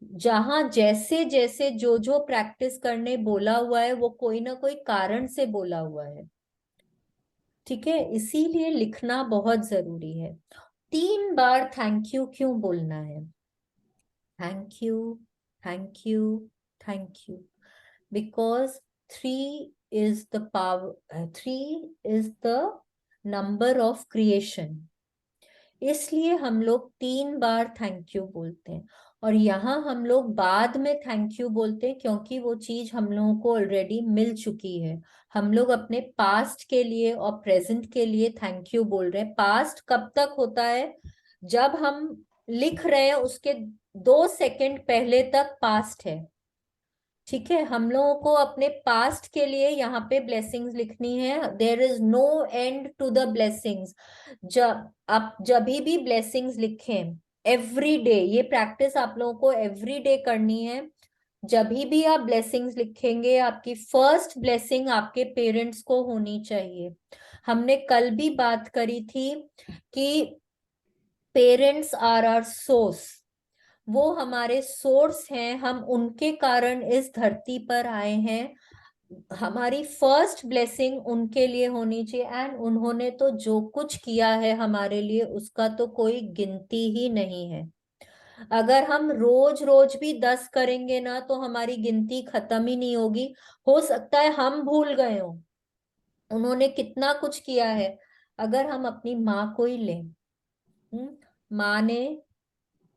जहां जैसे जैसे जो जो प्रैक्टिस करने बोला हुआ है वो कोई ना कोई कारण से बोला हुआ है. ठीक है, इसीलिए लिखना बहुत जरूरी है. 3 बार थैंक यू क्यों बोलना है? Thank you, thank you, thank you. Because 3 is the power, 3 is the number of creation. इसलिए हम लोग 3 बार थैंक यू बोलते हैं. और यहाँ हम लोग बाद में थैंक यू बोलते हैं क्योंकि वो चीज हम लोगों को ऑलरेडी मिल चुकी है. हम लोग अपने पास्ट के लिए और प्रेजेंट के लिए थैंक यू बोल रहे हैं. पास्ट कब तक होता है? जब हम लिख रहे हैं उसके 2 सेकंड पहले तक पास्ट है. ठीक है, हम लोगों को अपने पास्ट के लिए यहाँ पे ब्लेसिंग्स लिखनी है. There is no end to the blessings. जब आप जब भी ब्लेसिंग्स लिखें एवरी डे, ये प्रैक्टिस आप लोगों को एवरी डे करनी है. जब भी आप ब्लेसिंग्स लिखेंगे, आपकी फर्स्ट ब्लेसिंग आपके पेरेंट्स को होनी चाहिए. हमने कल भी बात करी थी कि पेरेंट्स आर आवर सोर्स. वो हमारे सोर्स हैं, हम उनके कारण इस धरती पर आए हैं. हमारी फर्स्ट ब्लेसिंग उनके लिए होनी चाहिए. एंड उन्होंने तो जो कुछ किया है हमारे लिए उसका तो कोई गिनती ही नहीं है. अगर हम रोज रोज भी 10 करेंगे ना तो हमारी गिनती खत्म ही नहीं होगी. हो सकता है हम भूल गए हो उन्होंने कितना कुछ किया है. अगर हम अपनी माँ को ही लें, माँ ने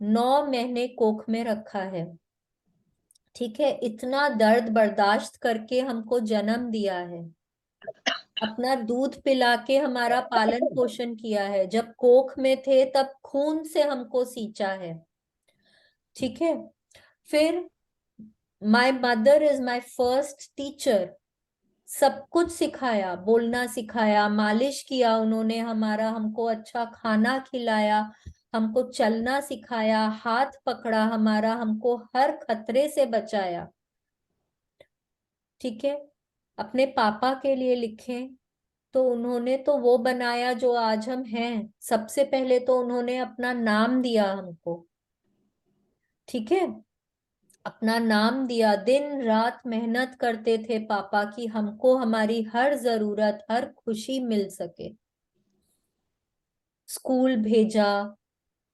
9 महीने कोख में रखा है. ठीक है, इतना दर्द बर्दाश्त करके हमको जन्म दिया है. अपना दूध पिला के हमारा पालन पोषण किया है, जब कोख में थे तब खून से हमको सींचा है, ठीक है। फिर my mother is my first teacher, सब कुछ सिखाया, बोलना सिखाया, मालिश किया उन्होंने हमारा, हमको अच्छा खाना खिलाया, हमको चलना सिखाया, हाथ पकड़ा हमारा, हमको हर खतरे से बचाया, ठीक है। अपने पापा के लिए लिखें तो उन्होंने तो वो बनाया जो आज हम हैं। सबसे पहले तो उन्होंने अपना नाम दिया हमको, ठीक है, अपना नाम दिया, दिन रात मेहनत करते थे पापा कि हमको हमारी हर जरूरत, हर खुशी मिल सके। स्कूल भेजा,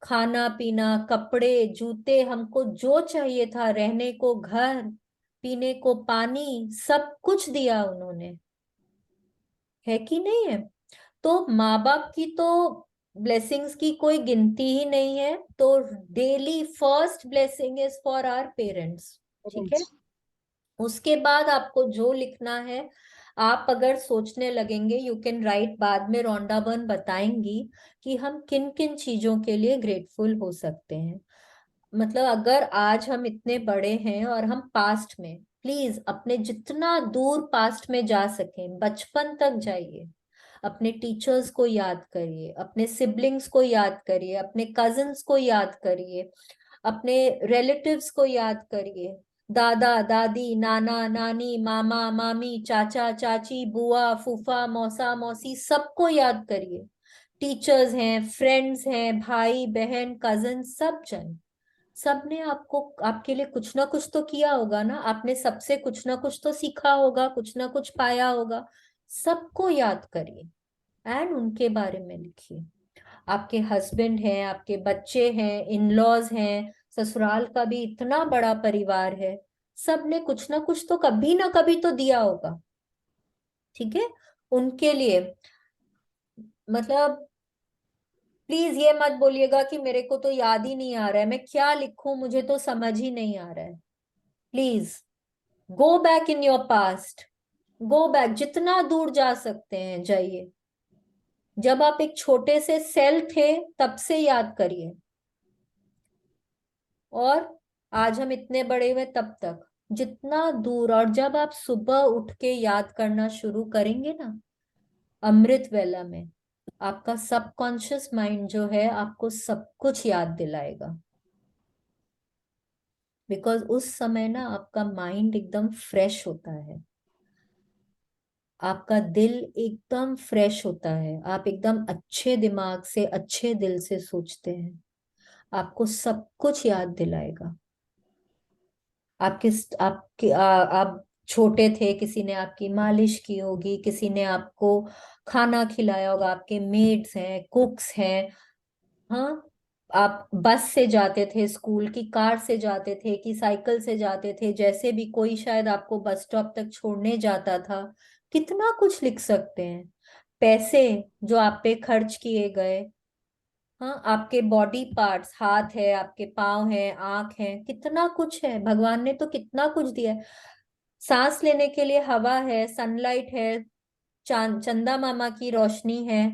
खाना पीना, कपड़े जूते, हमको जो चाहिए था, रहने को घर, पीने को पानी, सब कुछ दिया उन्होंने, है कि नहीं है। तो माँ बाप की तो ब्लेसिंग्स की कोई गिनती ही नहीं है। तो daily first blessing is for our parents, ठीक है। उसके बाद आपको जो लिखना है, आप अगर सोचने लगेंगे, यू कैन राइट, बाद में रोंडा बर्न बताएंगी कि हम किन किन चीजों के लिए ग्रेटफुल हो सकते हैं। मतलब अगर आज हम इतने बड़े हैं और हम पास्ट में, प्लीज अपने जितना दूर पास्ट में जा सकें, बचपन तक जाइए, अपने टीचर्स को याद करिए, अपने सिबलिंग्स को याद करिए, अपने कजिन्स को याद करिए, अपने रिलेटिव्स को याद करिए, दादा दादी, नाना नानी, मामा मामी, चाचा चाची, बुआ फूफा, मौसा मौसी, सबको याद करिए। टीचर्स हैं, फ्रेंड्स हैं, भाई बहन कजिन, सब जन, सबने आपको, आपके लिए कुछ ना कुछ तो किया होगा ना, आपने सबसे कुछ ना कुछ तो सीखा होगा, कुछ ना कुछ पाया होगा। सबको याद करिए एंड उनके बारे में लिखिए। आपके हस्बैंड हैं, आपके बच्चे हैं, इन लॉज हैं, ससुराल का भी इतना बड़ा परिवार है, सबने कुछ ना कुछ तो कभी ना कभी तो दिया होगा, ठीक है। उनके लिए मतलब प्लीज ये मत बोलिएगा कि मेरे को तो याद ही नहीं आ रहा है, मैं क्या लिखूं, मुझे तो समझ ही नहीं आ रहा है। Please go back in your past, go back, जितना दूर जा सकते हैं जाइए। जब आप एक छोटे से सेल थे तब से याद करिए, और आज हम इतने बड़े हुए तब तक, जितना दूर। और जब आप सुबह उठ के याद करना शुरू करेंगे ना, अमृत वेला में, आपका सबकॉन्शियस माइंड जो है आपको सब कुछ याद दिलाएगा। बिकॉज उस समय ना आपका माइंड एकदम फ्रेश होता है, आपका दिल एकदम फ्रेश होता है, आप एकदम अच्छे दिमाग से, अच्छे दिल से सोचते हैं, आपको सब कुछ याद दिलाएगा। आप छोटे थे, किसी ने आपकी मालिश की होगी, किसी ने आपको खाना खिलाया होगा, आपके मेड्स हैं, कुक्स हैं, हाँ। आप बस से जाते थे स्कूल, की कार से जाते थे, कि साइकिल से जाते थे, जैसे भी, कोई शायद आपको बस स्टॉप तक छोड़ने जाता था। कितना कुछ लिख सकते हैं। पैसे जो आप पे खर्च किए गए, हाँ, आपके बॉडी पार्ट्स, हाथ है, आपके पाँव है, आंख है, कितना कुछ है, भगवान ने तो कितना कुछ दिया है। सांस लेने के लिए हवा है, सनलाइट है, चंदा मामा की रोशनी है,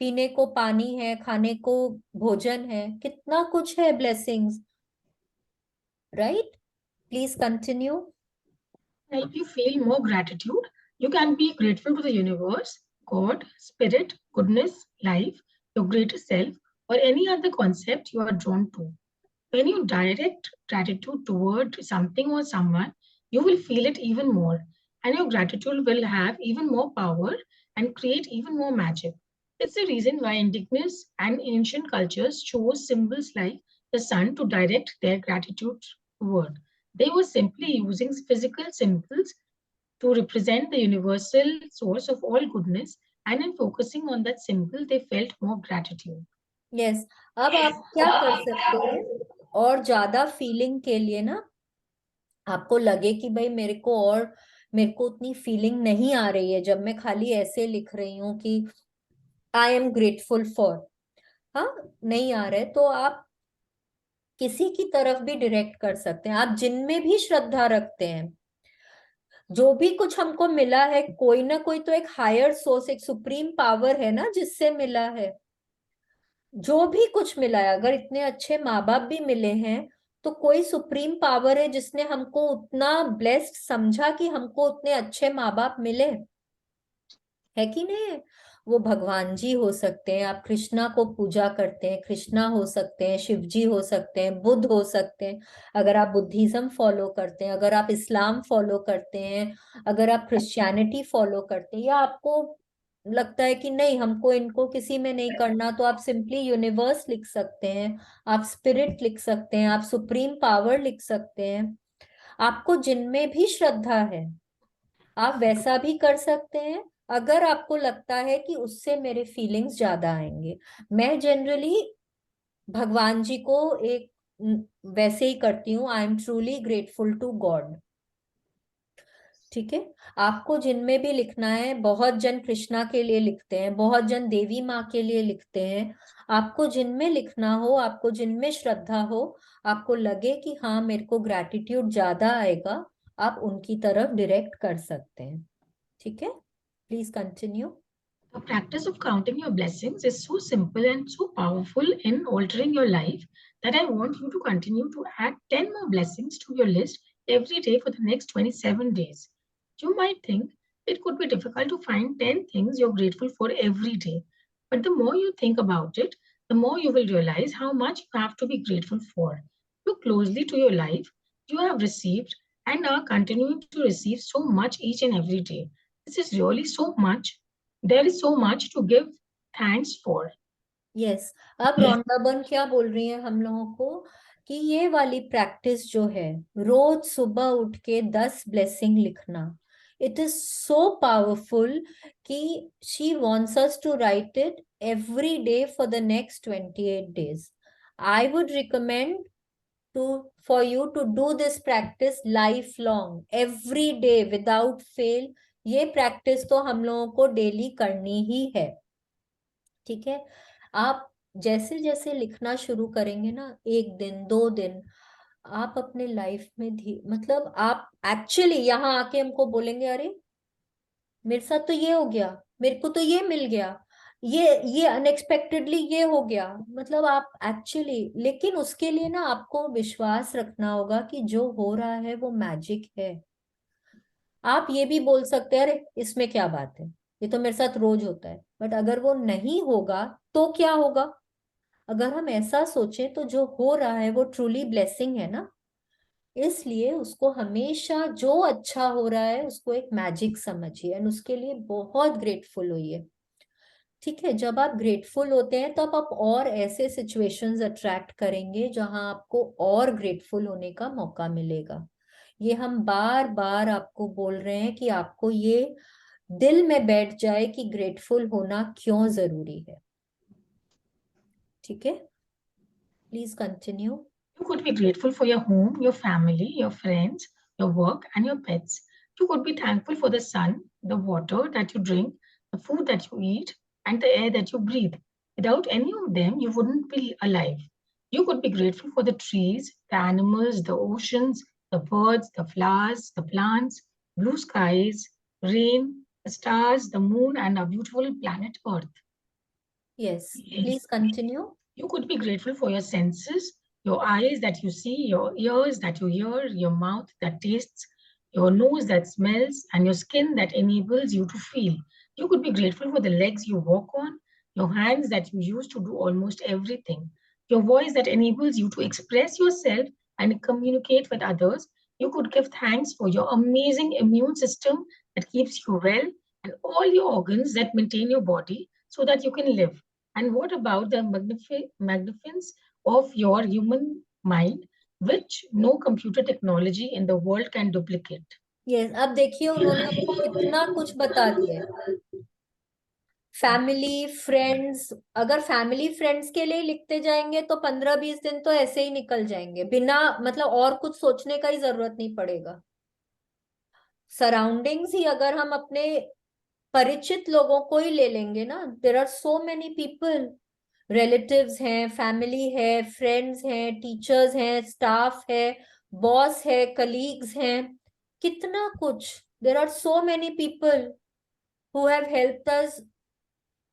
पीने को पानी है, खाने को भोजन है, कितना कुछ है, blessings, right. Please continue. Help you feel more gratitude. You can be grateful to the universe, God, spirit, goodness, life, your greater self, or any other concept you are drawn to. When you direct gratitude toward something or someone, you will feel it even more, and your gratitude will have even more power and create even more magic. It's the reason why indigenous and ancient cultures chose symbols like the sun to direct their gratitude toward. They were simply using physical symbols to represent the universal source of all goodness, and in focusing on that symbol, they felt more gratitude. Yes, अब आप क्या कर सकते हैं, और ज्यादा फीलिंग के लिए ना, आपको लगे कि भाई मेरे को उतनी फीलिंग नहीं आ रही है जब मैं खाली ऐसे लिख रही हूँ कि आई एम ग्रेटफुल फॉर, हाँ, नहीं आ रहा है, तो आप किसी की तरफ भी डायरेक्ट कर सकते हैं, आप जिनमें भी श्रद्धा रखते हैं, जो भी कुछ हमको मिला है, कोई ना कोई तो एक हायर सोर्स, एक सुप्रीम पावर है ना जिससे मिला है। जो भी कुछ मिला है, अगर इतने अच्छे माँ बाप भी मिले हैं तो कोई सुप्रीम पावर है जिसने हमको उतना ब्लेस्ड समझा कि हमको उतने अच्छे माँ बाप मिले, है कि नहीं? वो भगवान जी हो सकते हैं, आप कृष्णा को पूजा करते हैं, कृष्णा हो सकते हैं, शिव जी हो सकते हैं, बुद्ध हो सकते हैं, अगर आप बुद्धिज्म फॉलो करते हैं, अगर आप इस्लाम फॉलो करते हैं, अगर आप क्रिश्चियनिटी फॉलो करते हैं, या आपको लगता है कि नहीं हमको इनको किसी में नहीं करना, तो आप सिंपली यूनिवर्स लिख सकते हैं, आप स्पिरिट लिख सकते हैं, आप सुप्रीम पावर लिख सकते हैं। आपको जिनमें भी श्रद्धा है आप वैसा भी कर सकते हैं, अगर आपको लगता है कि उससे मेरे फीलिंग्स ज्यादा आएंगे। मैं जनरली भगवान जी को एक वैसे ही करती हूँ, I am truly grateful to God. ठीक है, आपको जिनमें भी लिखना है, बहुत जन कृष्णा के लिए लिखते हैं, बहुत जन देवी माँ के लिए लिखते हैं, आपको जिनमें लिखना हो, आपको जिनमें श्रद्धा हो, आपको लगे कि हाँ मेरे को ग्रैटिट्यूड ज्यादा आएगा, आप उनकी तरफ डायरेक्ट कर सकते हैं। ठीक है, please continue. The practice of counting your blessings is so simple and so powerful in altering your life that I want you to continue to add 10 more blessings to your list every day for the next 27 days. You might think it could be difficult to find 10 things you're grateful for every day, but the more you think about it, the more you will realize how much you have to be grateful for. Look closely to your life. You have received and are continuing to receive so much each and every day. This is really so much. There is so much to give thanks for. Yes, अब रॉन्डाबन क्या बोल रही है हम लोगों को कि ये वाली प्रैक्टिस जो है, रोज सुबह उठ के 10 ब्लेसिंग लिखना, इट इज सो पावरफुल कि she wants us to write it every day for the next 28 days. I would recommend to for you to do this practice lifelong, every day without fail. ये प्रैक्टिस तो हम लोगों को डेली करनी ही है। ठीक है, आप जैसे जैसे लिखना शुरू करेंगे ना, एक दिन 2 दिन, आप अपने लाइफ में मतलब आप एक्चुअली यहाँ आके हमको बोलेंगे अरे मेरे साथ तो ये हो गया, मेरे को तो ये मिल गया, ये अनएक्सपेक्टेडली ये हो गया, मतलब आप एक्चुअली, लेकिन उसके लिए ना आपको विश्वास रखना होगा कि जो हो रहा है वो मैजिक है। आप ये भी बोल सकते हैं अरे इसमें क्या बात है, ये तो मेरे साथ रोज होता है, बट अगर वो नहीं होगा तो क्या होगा? अगर हम ऐसा सोचें तो जो हो रहा है वो ट्रूली ब्लेसिंग है ना। इसलिए उसको हमेशा जो अच्छा हो रहा है उसको एक मैजिक समझिए एंड उसके लिए बहुत ग्रेटफुल होइए। ठीक है, जब आप ग्रेटफुल होते हैं तब आप और ऐसे सिचुएशंस अट्रैक्ट करेंगे जहां आपको और ग्रेटफुल होने का मौका मिलेगा। ये हम बार बार आपको बोल रहे हैं कि आपको ये दिल में बैठ जाए कि ग्रेटफुल होना क्यों जरूरी है। ठीक है, please continue. You could be grateful for your home, your family, your friends, your work, and your pets. You could be thankful for the sun, the water that you drink, the food that you eat, and the air that you breathe. Without any of them, you wouldn't be alive. You could be grateful for the trees, the animals, the oceans, the birds, the flowers, the plants, blue skies, rain, the stars, the moon, and our beautiful planet Earth. Yes, please continue. You could be grateful for your senses, your eyes that you see, your ears that you hear, your mouth that tastes, your nose that smells, and your skin that enables you to feel. You could be grateful for the legs you walk on, your hands that you use to do almost everything, your voice that enables you to express yourself and communicate with others. You could give thanks for your amazing immune system that keeps you well, and all your organs that maintain your body so that you can live. And what about the magnificence of your human mind, which no computer technology in the world can duplicate? Yes, अब देखिए उन्होंने हमको कितना कुछ बता दिया है। फैमिली फ्रेंड्स, अगर फैमिली फ्रेंड्स के लिए लिखते जाएंगे तो 15-20 दिन तो ऐसे ही निकल जाएंगे, बिना मतलब और कुछ सोचने का ही जरूरत नहीं पड़ेगा। सराउंडिंग्स ही अगर हम अपने परिचित लोगों को ही ले लेंगे ना, there are so many people, relatives हैं, फैमिली है, फ्रेंड्स हैं, टीचर्स हैं, स्टाफ है, बॉस है, कलीग्स हैं, कितना कुछ। There are so many people who have helped us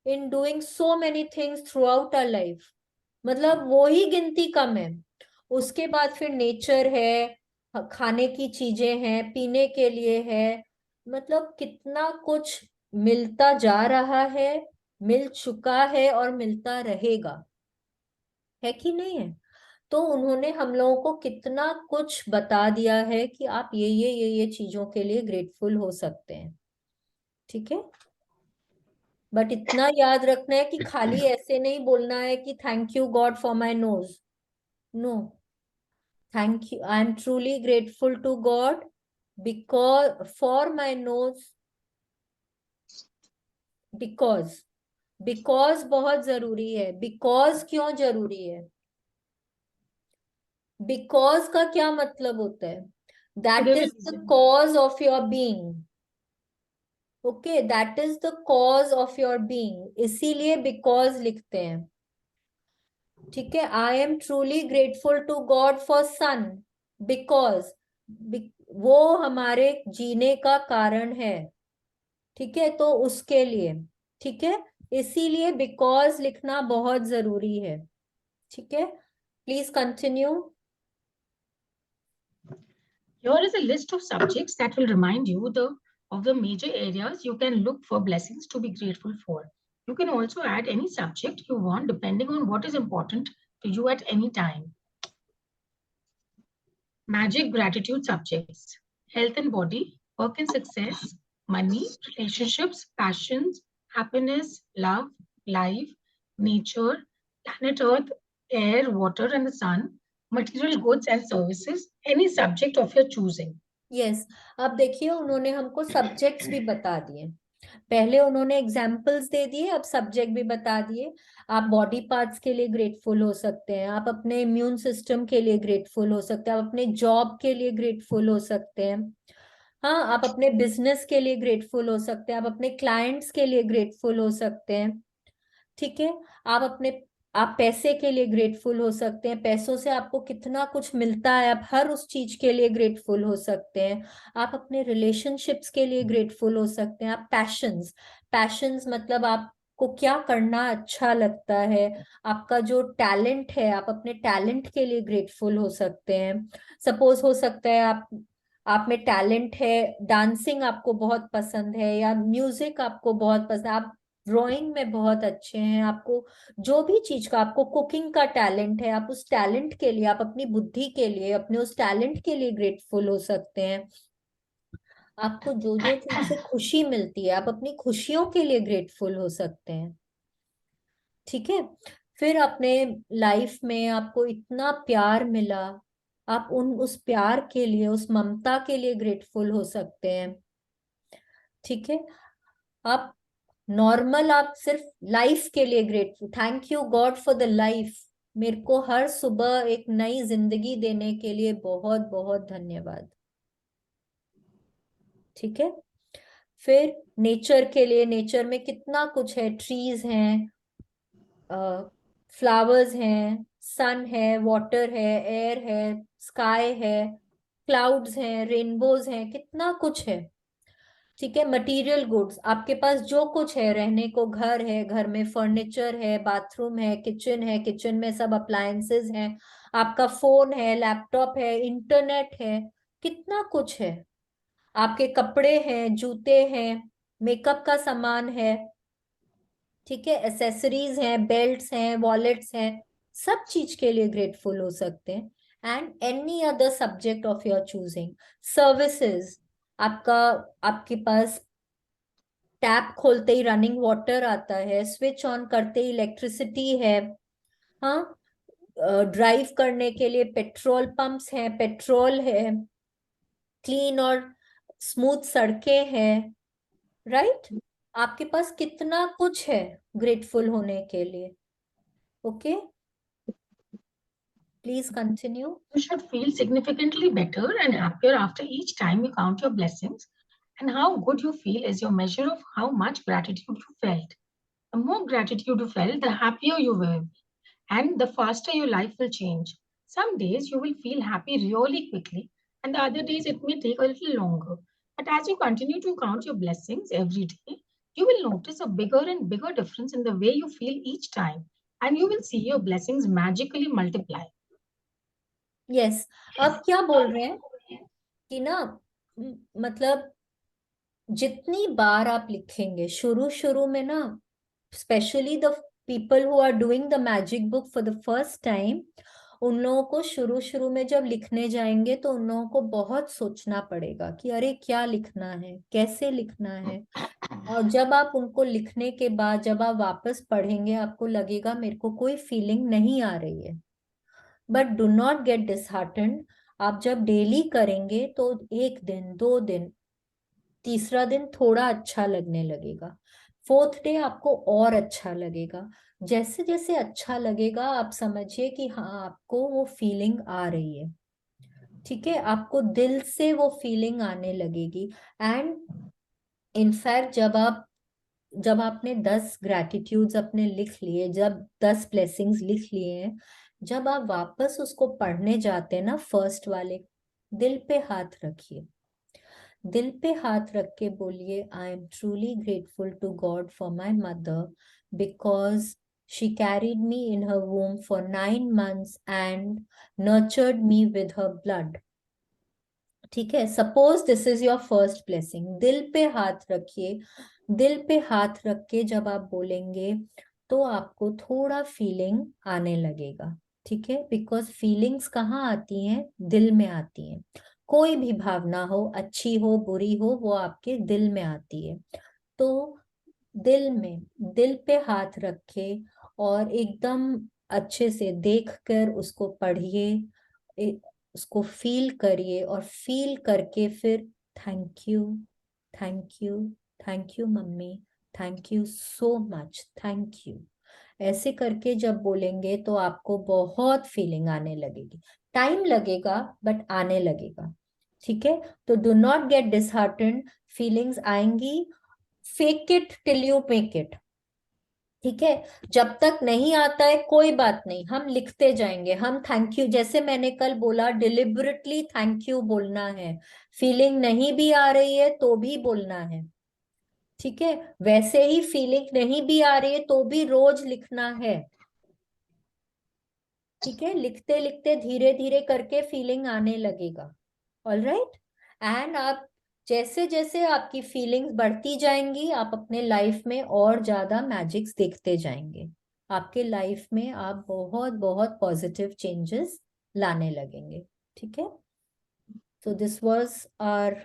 in doing so many things throughout our life. मतलब वो ही गिनती कम है. उसके बाद फिर नेचर है, खाने की चीजें हैं, पीने के लिए है. मतलब कितना कुछ मिलता जा रहा है, मिल चुका है और मिलता रहेगा, है कि नहीं है? तो उन्होंने हम लोगों को कितना कुछ बता दिया है कि आप ये चीजों के लिए ग्रेटफुल हो सकते हैं. ठीक है. बट इतना याद रखना है कि खाली ऐसे नहीं बोलना है कि thank you God for my nose. No. Thank you, I am truly grateful to God because for my nose. Because, because बहुत जरूरी है. बिकॉज क्यों जरूरी है? बिकॉज का क्या मतलब होता है? That Give a is the reason. Cause of your being. Okay, that is the cause of your being, इसीलिए बिकॉज लिखते हैं. ठीक है. I am truly grateful to God for sun because वो हमारे जीने का कारण है. ठीक है, तो उसके लिए. ठीक है, इसीलिए बिकॉज लिखना बहुत जरूरी है. ठीक है, please continue. Here is a list of subjects that will remind you of the major areas you can look for blessings to be grateful for. You can also add any subject you want depending on what is important to you at any time. Magic gratitude subjects: health and body, work and success, money, relationships, passions, happiness, love, life, nature, planet Earth, air, water, and the sun, material goods and services, any subject of your choosing. Yes. अब देखिए, उन्होंने हमको सब्जेक्ट्स भी बता दिए. पहले उन्होंने एग्जाम्पल्स दे दिए, अब सब्जेक्ट भी बता दिए. आप बॉडी पार्ट्स के लिए ग्रेटफुल हो सकते हैं, आप अपने इम्यून सिस्टम के लिए ग्रेटफुल हो सकते हैं, आप अपने जॉब के लिए ग्रेटफुल हो सकते हैं. हाँ, आप अपने बिजनेस के लिए ग्रेटफुल हो सकते हैं, आप अपने क्लाइंट्स के लिए ग्रेटफुल हो सकते हैं. ठीक है. आप पैसे के लिए ग्रेटफुल हो सकते हैं, पैसों से आपको कितना कुछ मिलता है, आप हर उस चीज के लिए ग्रेटफुल हो सकते हैं. आप अपने रिलेशनशिप्स के लिए ग्रेटफुल हो सकते हैं. आप पैशंस, पैशंस मतलब आपको क्या करना अच्छा लगता है, आपका जो टैलेंट है, आप अपने टैलेंट के लिए ग्रेटफुल हो सकते हैं. सपोज हो सकता है आप में टैलेंट है, डांसिंग आपको बहुत पसंद है, या म्यूजिक आपको बहुत पसंद है, आप ड्राइंग में बहुत अच्छे हैं, आपको जो भी चीज का, आपको कुकिंग का टैलेंट है, आप उस टैलेंट के लिए, आप अपनी बुद्धि के लिए, अपने उस टैलेंट के लिए ग्रेटफुल हो सकते हैं. आपको जो जो चीज से खुशी मिलती है, आप अपनी खुशियों के लिए ग्रेटफुल हो सकते हैं. ठीक है. फिर अपने लाइफ में आपको इतना प्यार मिला, आप उस प्यार के लिए, उस ममता के लिए ग्रेटफुल हो सकते हैं. ठीक है. आप नॉर्मल, आप सिर्फ लाइफ के लिए grateful, thank you God for the life, मेरे को हर सुबह एक नई जिंदगी देने के लिए बहुत बहुत धन्यवाद. ठीक है. फिर नेचर के लिए, नेचर में कितना कुछ है, ट्रीज हैं, फ्लावर्स हैं, सन है, वाटर है, एयर है, स्काई है, क्लाउड्स हैं, रेनबोज हैं, कितना कुछ है. ठीक है. मटेरियल गुड्स, आपके पास जो कुछ है, रहने को घर है, घर में फर्नीचर है, बाथरूम है, किचन में सब अप्लायंसेस हैं, आपका फोन है, लैपटॉप है, इंटरनेट है, कितना कुछ है. आपके कपड़े हैं, जूते हैं, मेकअप का सामान है. ठीक है. एसेसरीज हैं, बेल्ट्स हैं, वॉलेट्स हैं, सब चीज के लिए ग्रेटफुल हो सकते हैं. And any other subject of your choosing. Services, आपका, आपके पास टैप खोलते ही रनिंग वाटर आता है, स्विच ऑन करते ही इलेक्ट्रिसिटी है. हाँ, ड्राइव करने के लिए पेट्रोल पंप्स हैं, पेट्रोल है, क्लीन और स्मूथ सड़कें हैं. राइट. आपके पास कितना कुछ है ग्रेटफुल होने के लिए. Okay, please continue. You should feel significantly better and happier after each time you count your blessings. And how good you feel is your measure of how much gratitude you felt. The more gratitude you felt, the happier you will, and the faster your life will change. Some days you will feel happy really quickly, and the other days it may take a little longer. But as you continue to count your blessings every day, you will notice a bigger and bigger difference in the way you feel each time, and you will see your blessings magically multiply. Yes, अब क्या बोल रहे हैं कि ना मतलब जितनी बार आप लिखेंगे शुरू शुरू में ना, specially the people who are doing the magic book for the first time, उन लोगों को शुरू शुरू में जब लिखने जाएंगे तो उन लोगों को बहुत सोचना पड़ेगा कि अरे क्या लिखना है, कैसे लिखना है। और जब आप उनको लिखने के बाद जब आप वापस पढ़ेंगे आपको लगेगा मेरे को कोई फीलिंग नहीं आ रही है। But do not get disheartened. आप जब डेली करेंगे तो एक दिन, दो दिन, तीसरा दिन थोड़ा अच्छा लगने लगेगा, फोर्थ डे आपको और अच्छा लगेगा। जैसे जैसे अच्छा लगेगा आप समझिए कि हाँ आपको वो फीलिंग आ रही है। ठीक है, आपको दिल से वो फीलिंग आने लगेगी। एंड इनफैक्ट जब आपने 10 ग्रैटिट्यूड्स अपने लिख लिए, जब 10 ब्लेसिंग्स लिख लिए हैं, जब आप वापस उसको पढ़ने जाते हैं ना फर्स्ट वाले, दिल पे हाथ रखिए, दिल पे हाथ रख के बोलिए I am truly grateful to God for my mother because she carried me in her womb for 9 months and nurtured me with her blood. ठीक है, suppose this is your first blessing, दिल पे हाथ रखिए। दिल पे हाथ रख के जब आप बोलेंगे तो आपको थोड़ा फीलिंग आने लगेगा। ठीक है, बिकॉज फीलिंग्स कहाँ आती हैं, दिल में आती हैं। कोई भी भावना हो, अच्छी हो बुरी हो, वो आपके दिल में आती है। तो दिल में, दिल पे हाथ रखे और एकदम अच्छे से देख कर उसको पढ़िए, उसको फील करिए और फील करके फिर thank you, thank you, thank you mummy, thank you so much, thank you. ऐसे करके जब बोलेंगे तो आपको बहुत फीलिंग आने लगेगी। टाइम लगेगा बट आने लगेगा। ठीक है, तो do not get disheartened, feelings आएंगी, fake it till you make it. ठीक है, जब तक नहीं आता है कोई बात नहीं, हम लिखते जाएंगे। हम थैंक यू, जैसे मैंने कल बोला, डिलिबरेटली थैंक यू बोलना है। फीलिंग नहीं भी आ रही है तो भी बोलना है। ठीक है, वैसे ही फीलिंग नहीं भी आ रही है तो भी रोज लिखना है। ठीक है, लिखते लिखते धीरे धीरे करके फीलिंग आने लगेगा। ऑल राइट, एंड आप जैसे जैसे आपकी फीलिंग्स बढ़ती जाएंगी आप अपने लाइफ में और ज्यादा मैजिक्स देखते जाएंगे। आपके लाइफ में आप बहुत बहुत पॉजिटिव चेंजेस लाने लगेंगे। ठीक है, तो this was our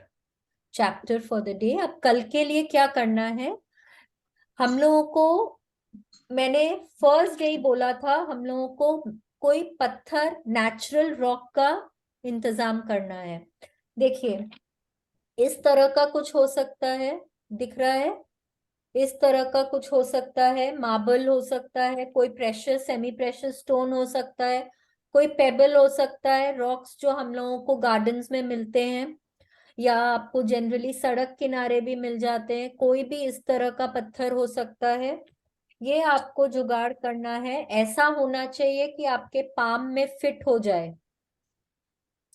chapter for the day. अब कल के लिए क्या करना है, हम लोगों को, मैंने फर्स्ट डे ही बोला था, हम लोगों को कोई पत्थर, नेचुरल रॉक का इंतजाम करना है। देखिए, इस तरह का कुछ हो सकता है, दिख रहा है, इस तरह का कुछ हो सकता है, मार्बल हो सकता है, कोई प्रेशर सेमी प्रेशर स्टोन हो सकता है, कोई पेबल हो सकता है, रॉक्स जो हम लोगों को गार्डन्स में मिलते हैं या आपको जनरली सड़क किनारे भी मिल जाते हैं, कोई भी इस तरह का पत्थर हो सकता है। ये आपको जुगाड़ करना है, ऐसा होना चाहिए कि आपके पाम में फिट हो जाए।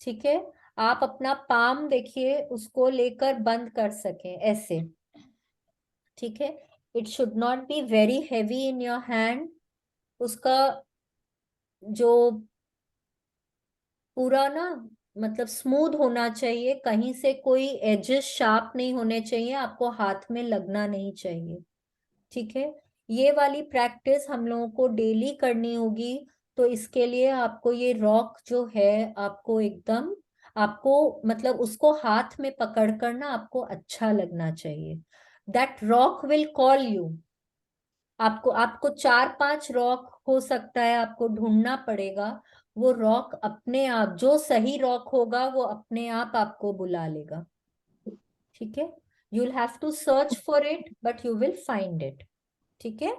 ठीक है, आप अपना पाम देखिए उसको लेकर बंद कर सकें ऐसे। ठीक है, it should not be very heavy in your hand. उसका जो पूरा ना मतलब स्मूथ होना चाहिए, कहीं से कोई एजेस शार्प नहीं होने चाहिए, आपको हाथ में लगना नहीं चाहिए। ठीक है, ये वाली प्रैक्टिस हम लोगों को डेली करनी होगी। तो इसके लिए आपको ये रॉक जो है आपको एकदम, आपको मतलब उसको हाथ में पकड़ कर ना आपको अच्छा लगना चाहिए। That rock will call you. आपको आपको 4-5 रॉक हो सकता है, आपको ढूंढना पड़ेगा। वो रॉक अपने आप, जो सही रॉक होगा वो अपने आप आपको बुला लेगा। ठीक है, you will have to search for it but you will find it. ठीक है,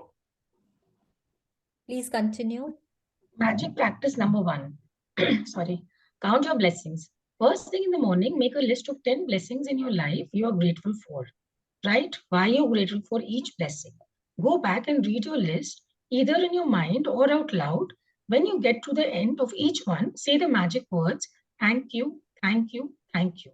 please continue. Magic practice number one. Sorry. Count your blessings. First thing in the morning, make a list of 10 blessings in your life you are grateful for. Write why you're grateful for each blessing. Go back and read your list, either in your mind or out loud. When you get to the end of each one, say the magic words thank you, thank you, thank you.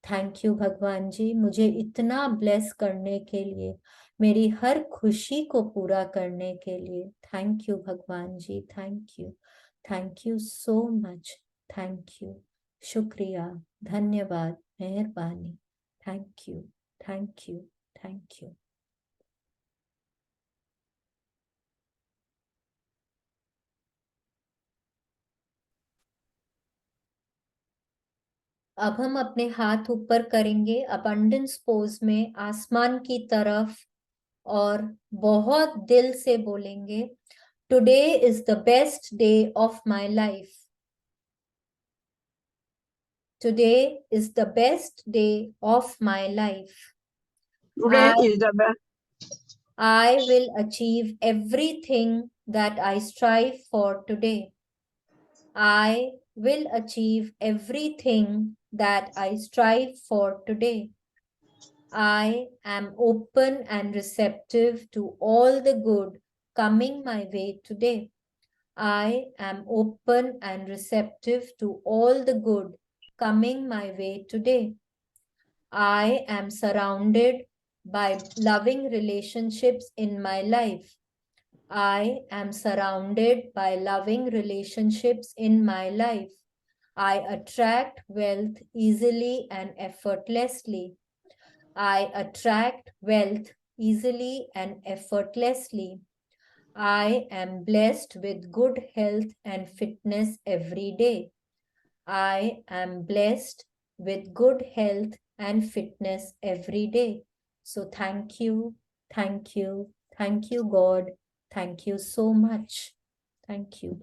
Thank you भगवान जी, मुझे इतना ब्लेस करने के लिए, मेरी हर खुशी को पूरा करने के लिए। थैंक यू भगवान जी, thank you so much, thank you, शुक्रिया, धन्यवाद, मेहरबानी, thank you, thank you, thank you. अब हम अपने हाथ ऊपर करेंगे अबंडेंस पोज में, आसमान की तरफ, और बहुत दिल से बोलेंगे, today is the best day of my life. Today is the best day of my life. Today is the best. I will achieve everything that I strive for today. I will achieve everything that I strive for today. I am open and receptive to all the good coming my way today. I am open and receptive to all the good coming my way today. I am surrounded by loving relationships in my life. I am surrounded by loving relationships in my life. I attract wealth easily and effortlessly. I attract wealth easily and effortlessly. I am blessed with good health and fitness every day. I am blessed with good health and fitness every day. So thank you, thank you, thank you, God. Thank you so much. Thank you.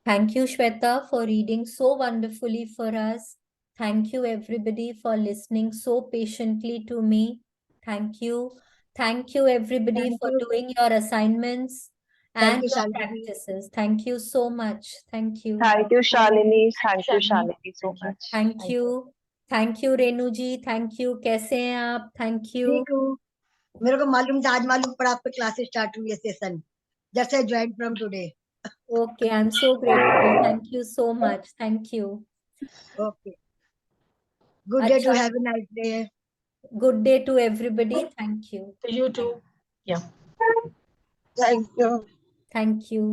Thank you, Shweta, for reading so wonderfully for us. Thank you, everybody, for listening so patiently to me. Thank you. Thank you, everybody, Thank for you. doing your assignments and you, your Shalini. practices. Thank you so much. Thank you. Thank you, Shalini. Thank you, Shalini. Shalini, so much. Thank you. Thank you, Renu ji. Thank you. कैसे हैं आप? Thank you. ठीक हूँ। मेरे को मालूम था, आज मालूम पड़ा आपके क्लासेस स्टार्ट हुई है session, just I join from today. Okay, I'm so grateful. Thank you so much. Thank you. Okay, good day to अच्छा, have a nice day. good day to everybody. Thank you. To you too. Yeah. Thank you. Thank you.